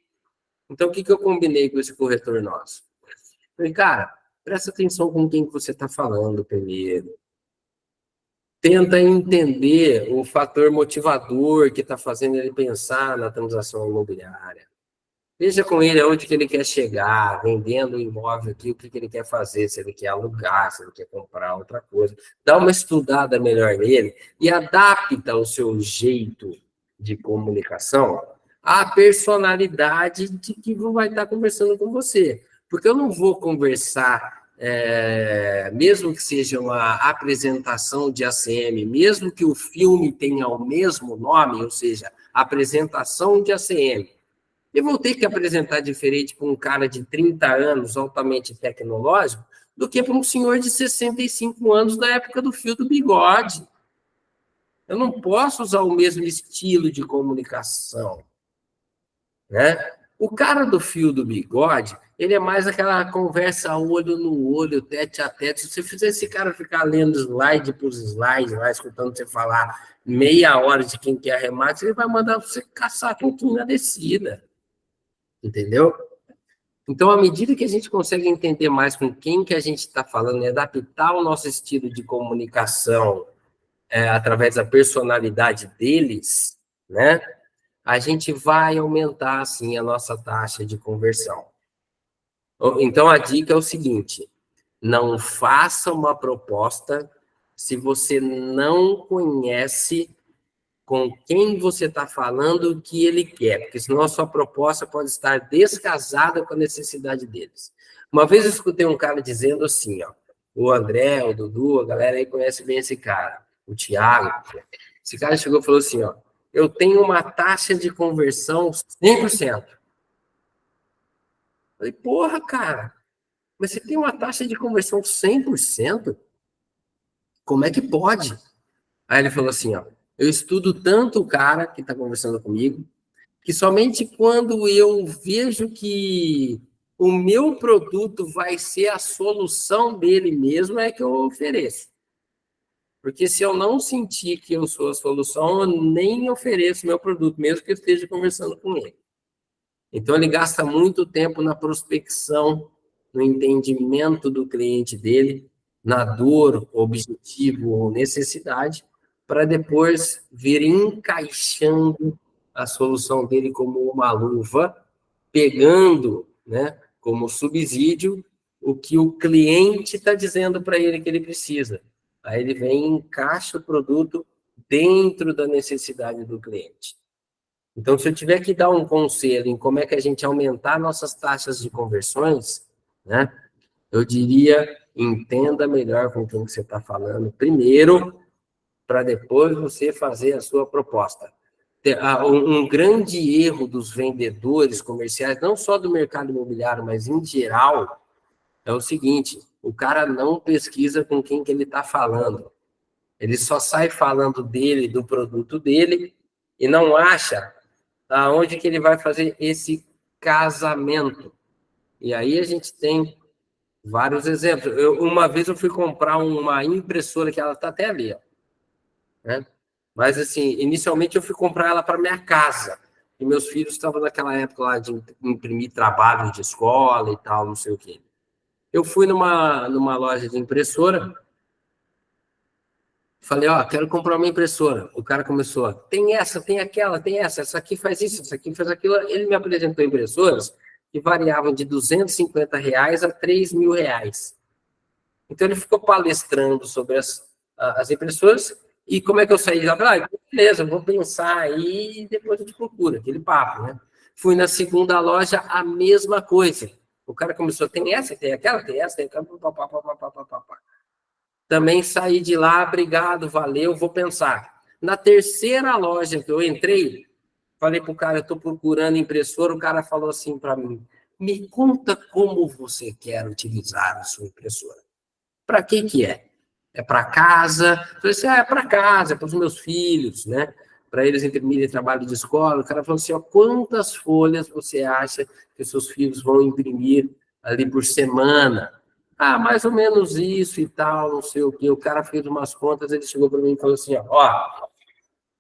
Então, o que eu combinei com esse corretor nosso? Falei, cara, presta atenção com quem que você está falando primeiro. Tenta entender o fator motivador que está fazendo ele pensar na transação imobiliária. Veja com ele aonde que ele quer chegar, vendendo o imóvel aqui, o que ele quer fazer, se ele quer alugar, se ele quer comprar outra coisa. Dá uma estudada melhor nele e adapta o seu jeito de comunicação à personalidade de que vai estar conversando com você. Porque eu não vou conversar, mesmo que seja uma apresentação de ACM, mesmo que o filme tenha o mesmo nome, ou seja, apresentação de ACM, eu vou ter que apresentar diferente para um cara de 30 anos, altamente tecnológico, do que para um senhor de 65 anos da época do fio do bigode. Eu não posso usar o mesmo estilo de comunicação, né? O cara do fio do bigode, ele é mais aquela conversa olho no olho, tete a tete. Se você fizer esse cara ficar lendo slide por slide, lá, escutando você falar meia hora de quem quer arremate, ele vai mandar você caçar quem na descida. Entendeu? Então, à medida que a gente consegue entender mais com quem que a gente está falando e adaptar o nosso estilo de comunicação através da personalidade deles, né, a gente vai aumentar, assim, a nossa taxa de conversão. Então, a dica é o seguinte, não faça uma proposta se você não conhece com quem você está falando o que ele quer, porque senão a sua proposta pode estar descasada com a necessidade deles. Uma vez eu escutei um cara dizendo assim, ó, o André, o Dudu, a galera aí conhece bem esse cara, o Thiago. Esse cara chegou e falou assim, ó, eu tenho uma taxa de conversão 100%. Eu falei, porra, cara, mas você tem uma taxa de conversão 100%? Como é que pode? Aí ele falou assim, ó, eu estudo tanto o cara que está conversando comigo, que somente quando eu vejo que o meu produto vai ser a solução dele mesmo é que eu ofereço. Porque se eu não sentir que eu sou a solução, eu nem ofereço meu produto, mesmo que eu esteja conversando com ele. Então, ele gasta muito tempo na prospecção, no entendimento do cliente dele, na dor, objetivo ou necessidade, para depois vir encaixando a solução dele como uma luva, pegando, né, como subsídio o que o cliente está dizendo para ele que ele precisa. Aí ele vem e encaixa o produto dentro da necessidade do cliente. Então, se eu tiver que dar um conselho em como é que a gente aumentar nossas taxas de conversões, né, eu diria, entenda melhor com quem você está falando primeiro, para depois você fazer a sua proposta. Um grande erro dos vendedores comerciais, não só do mercado imobiliário, mas em geral, é o seguinte, o cara não pesquisa com quem que ele está falando. Ele só sai falando dele, do produto dele, e não acha aonde que ele vai fazer esse casamento. E aí a gente tem vários exemplos. Uma vez eu fui comprar uma impressora, que ela está até ali, ó, né? Mas, assim, inicialmente eu fui comprar ela para minha casa. E meus filhos estavam naquela época lá de imprimir trabalho de escola e tal, não sei o quê. Eu fui numa loja de impressora, falei, ó, quero comprar uma impressora. O cara começou, tem essa, tem aquela, tem essa aqui faz isso, essa aqui faz aquilo. Ele me apresentou impressoras que variavam de R$250 a R$3.000. Então, ele ficou palestrando sobre as impressoras. E como é que eu saí de lá? Falei, beleza, vou pensar aí e depois a gente procura, aquele papo, né? Fui na segunda loja, a mesma coisa. O cara começou, tem essa, tem aquela, tem essa, tem aquela, pá. Também saí de lá, obrigado, valeu, vou pensar. Na terceira loja que eu entrei, falei pro cara, eu estou procurando impressora, o cara falou assim para mim, me conta como você quer utilizar a sua impressora. Para que é? É para casa? Eu falei assim, é para casa, é para os meus filhos, né? Para eles imprimirem trabalho de escola. O cara falou assim, ó, quantas folhas você acha que os seus filhos vão imprimir ali por semana? Ah, mais ou menos isso e tal, não sei o quê. O cara fez umas contas, ele chegou para mim e falou assim, ó,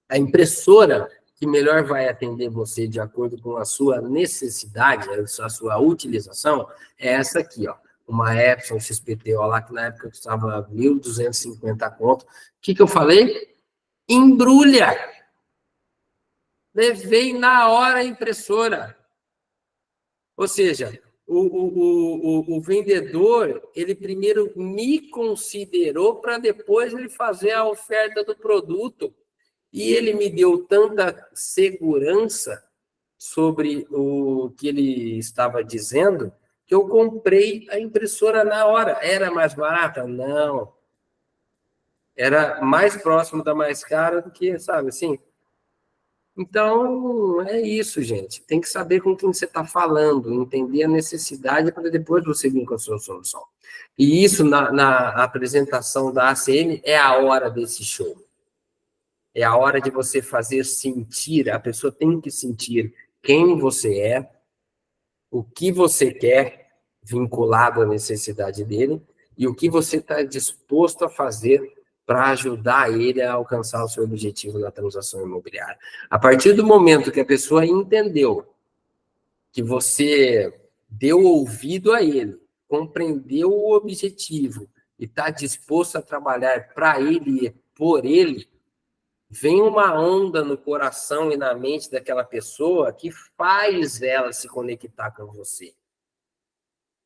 a impressora que melhor vai atender você de acordo com a sua necessidade, a sua utilização, é essa aqui, ó. Uma Epson XPTO lá, que na época custava 1.250 conto. O que eu falei? Embrulha! Levei na hora a impressora. Ou seja, o vendedor, ele primeiro me considerou para depois ele fazer a oferta do produto. E ele me deu tanta segurança sobre o que ele estava dizendo, que eu comprei a impressora na hora. Era mais barata? Não. Era mais próximo da mais cara do que, sabe, assim. Então, é isso, gente. Tem que saber com quem você está falando, entender a necessidade para depois você vir com a sua solução. E isso, na apresentação da ACM, é a hora desse show. É a hora de você fazer sentir, a pessoa tem que sentir quem você é, o que você quer, vinculado à necessidade dele, e o que você está disposto a fazer para ajudar ele a alcançar o seu objetivo na transação imobiliária. A partir do momento que a pessoa entendeu que você deu ouvido a ele, compreendeu o objetivo e está disposto a trabalhar para ele e por ele, vem uma onda no coração e na mente daquela pessoa que faz ela se conectar com você.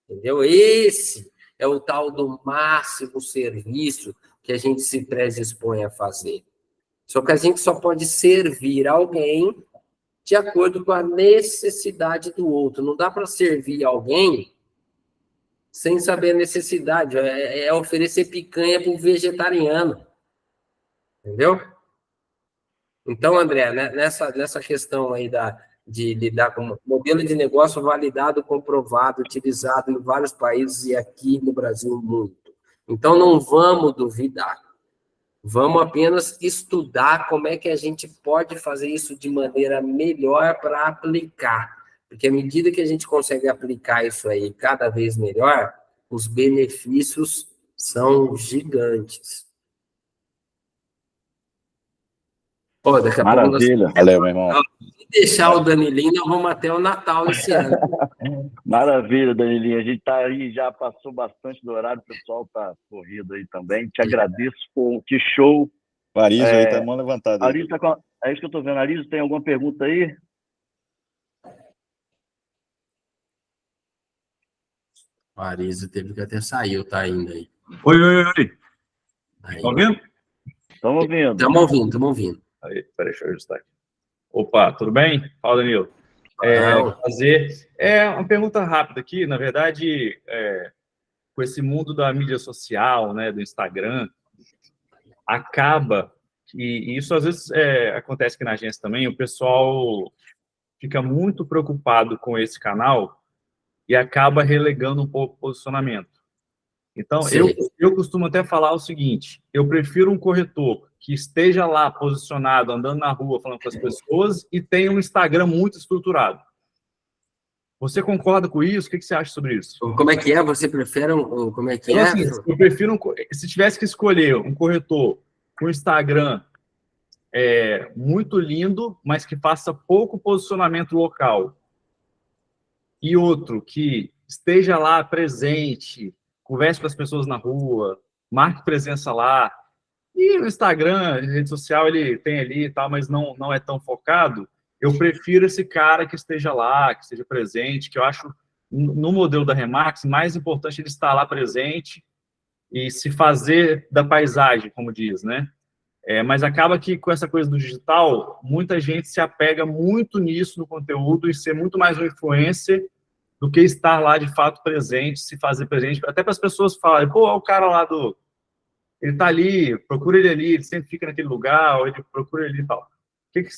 Entendeu? Esse é o tal do máximo serviço que a gente se predispõe a fazer. Só que a gente só pode servir alguém de acordo com a necessidade do outro. Não dá para servir alguém sem saber a necessidade. É oferecer picanha para o vegetariano. Entendeu? Então, André, né, nessa questão aí de lidar com modelo de negócio validado, comprovado, utilizado em vários países e aqui no Brasil muito. Então, não vamos duvidar. Vamos apenas estudar como é que a gente pode fazer isso de maneira melhor para aplicar. Porque à medida que a gente consegue aplicar isso aí cada vez melhor, os benefícios são gigantes. Pô, daqui a Maravilha. Pouco valeu, meu irmão. Se deixar o Danilinho, nós vamos até o Natal esse ano. Maravilha, Danilinho. A gente está aí, já passou bastante do horário, o pessoal está corrido aí também. Te agradeço, pô, que show. O Arizo aí tá mão levantada. Arizo tá com... É isso que eu estou vendo. Arizo, tem alguma pergunta aí? O Arizo teve que até sair, tá indo aí. Oi. Tá ouvindo? Estamos ouvindo. Estamos ouvindo. Aí, peraí, deixa eu ajustar aqui. Opa, tudo bem? Fala, Danilo. Uma pergunta rápida aqui, na verdade, com esse mundo da mídia social, né, do Instagram, acaba, e isso às vezes acontece aqui na agência também, o pessoal fica muito preocupado com esse canal e acaba relegando um pouco o posicionamento. Então, Sim. eu costumo até falar o seguinte, eu prefiro um corretor que esteja lá posicionado, andando na rua, falando com as pessoas, e tenha um Instagram muito estruturado. Você concorda com isso? O que você acha sobre isso? Como é que é? Você prefere como é que Então, é? assim, eu prefiro, se tivesse que escolher um corretor com Instagram muito lindo, mas que faça pouco posicionamento local, e outro que esteja lá presente, converse com as pessoas na rua, marque presença lá, e o Instagram, rede social, ele tem ali e tal, mas não é tão focado, eu prefiro esse cara que esteja lá, que esteja presente, que eu acho, no modelo da Remax, mais importante ele estar lá presente e se fazer da paisagem, como diz, né? Mas acaba que com essa coisa do digital, muita gente se apega muito nisso no conteúdo e ser muito mais um influencer do que estar lá de fato presente, se fazer presente, até para as pessoas falarem, pô, o cara lá ele tá ali, procura ele ali, ele sempre fica naquele lugar, ou ele procura ele e tal.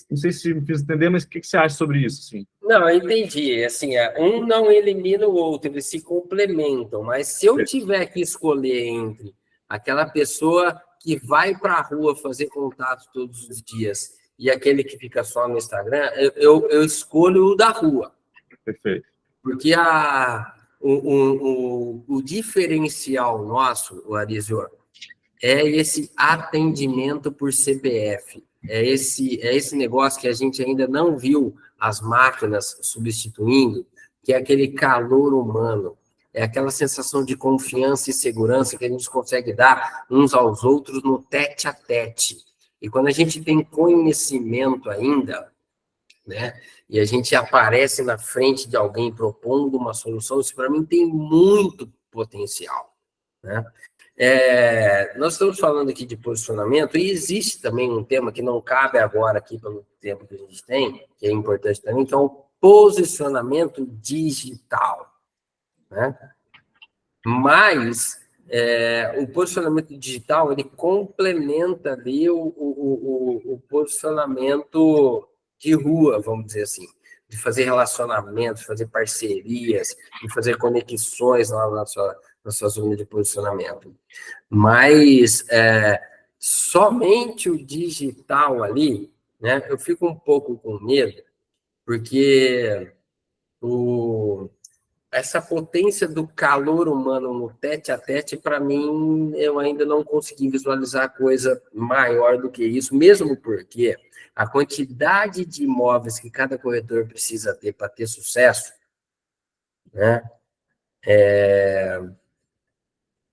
Não sei se me fiz entender, mas o que você acha sobre isso, assim? Não, eu entendi. Assim, um não elimina o outro, eles se complementam. Mas se eu tiver que escolher entre aquela pessoa que vai para a rua fazer contato todos os dias e aquele que fica só no Instagram, eu escolho o da rua. Perfeito. Porque o diferencial nosso, o Arizor, é esse atendimento por CPF. É esse negócio que a gente ainda não viu as máquinas substituindo, que é aquele calor humano, é aquela sensação de confiança e segurança que a gente consegue dar uns aos outros no tete a tete. E quando a gente tem conhecimento ainda, né, e a gente aparece na frente de alguém propondo uma solução, isso para mim tem muito potencial, né? Nós estamos falando aqui de posicionamento e existe também um tema que não cabe agora aqui pelo tempo que a gente tem, que é importante também, que é o posicionamento digital, né? Mas o posicionamento digital, ele complementa ali o posicionamento de rua, vamos dizer assim, de fazer relacionamentos, fazer parcerias, de fazer conexões lá na sua zona de posicionamento. Mas somente o digital ali, né, eu fico um pouco com medo, porque essa potência do calor humano no tete-a-tete, para mim, eu ainda não consegui visualizar coisa maior do que isso, mesmo porque a quantidade de imóveis que cada corretor precisa ter para ter sucesso, né?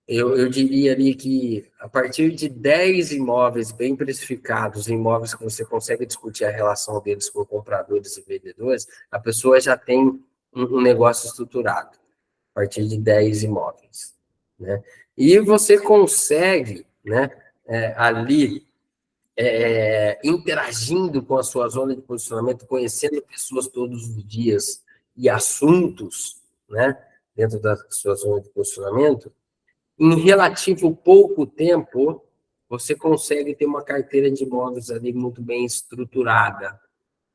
Eu diria ali que a partir de 10 imóveis bem precificados, imóveis que você consegue discutir a relação deles com compradores e vendedores, a pessoa já tem um negócio estruturado, a partir de 10 imóveis, né? E você consegue, né, ali, interagindo com a sua zona de posicionamento, conhecendo pessoas todos os dias e assuntos, né, dentro da sua zona de posicionamento, em relativo pouco tempo, você consegue ter uma carteira de imóveis ali muito bem estruturada,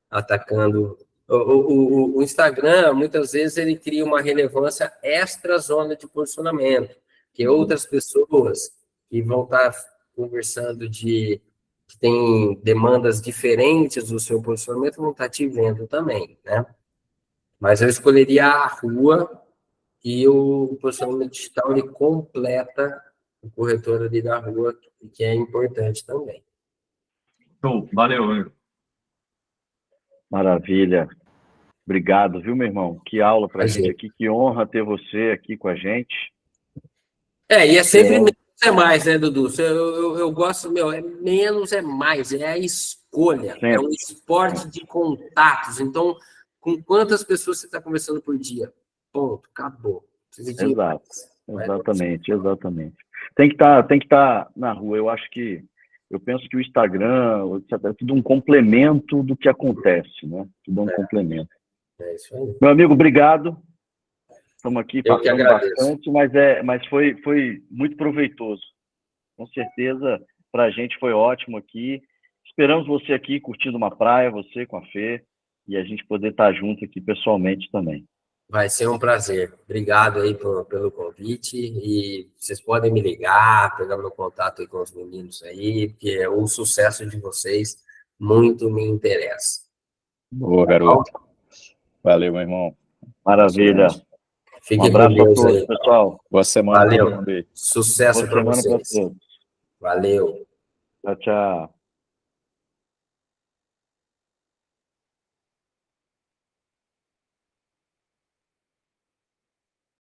atacando. O Instagram, muitas vezes, ele cria uma relevância extra zona de posicionamento, que outras pessoas que vão estar conversando que tem demandas diferentes do seu posicionamento vão estar te vendo também, né? Mas eu escolheria a rua e o posicionamento digital, ele completa o corretor ali da rua, que é importante também. Então, valeu. Maravilha. Obrigado, viu, meu irmão? Que aula para a gente aqui, que honra ter você aqui com a gente. E é sempre menos é mais, né, Dudu? Eu gosto, menos é mais, é a escolha, sempre. É um esporte de contatos. Então, com quantas pessoas você está conversando por dia? Ponto, acabou. Exato, exatamente. Tem que estar na rua. Eu penso que o Instagram, é tudo um complemento do que acontece, né? Tudo um complemento. É isso aí. Meu amigo, obrigado. Estamos aqui passando bastante, mas foi muito proveitoso. Com certeza, para a gente foi ótimo aqui. Esperamos você aqui curtindo uma praia, você com a Fê, e a gente poder estar junto aqui pessoalmente também. Vai ser um prazer. Obrigado aí pelo convite e vocês podem me ligar, pegar meu contato aí com os meninos aí, porque o sucesso de vocês muito me interessa. Boa, garoto. Valeu, meu irmão. Maravilha. Fiquem Um abraço com Deus a todos, aí. pessoal. Boa semana. Valeu. Todo mundo aí. Sucesso Boa para semana para vocês. todos. Valeu. Tchau, tchau.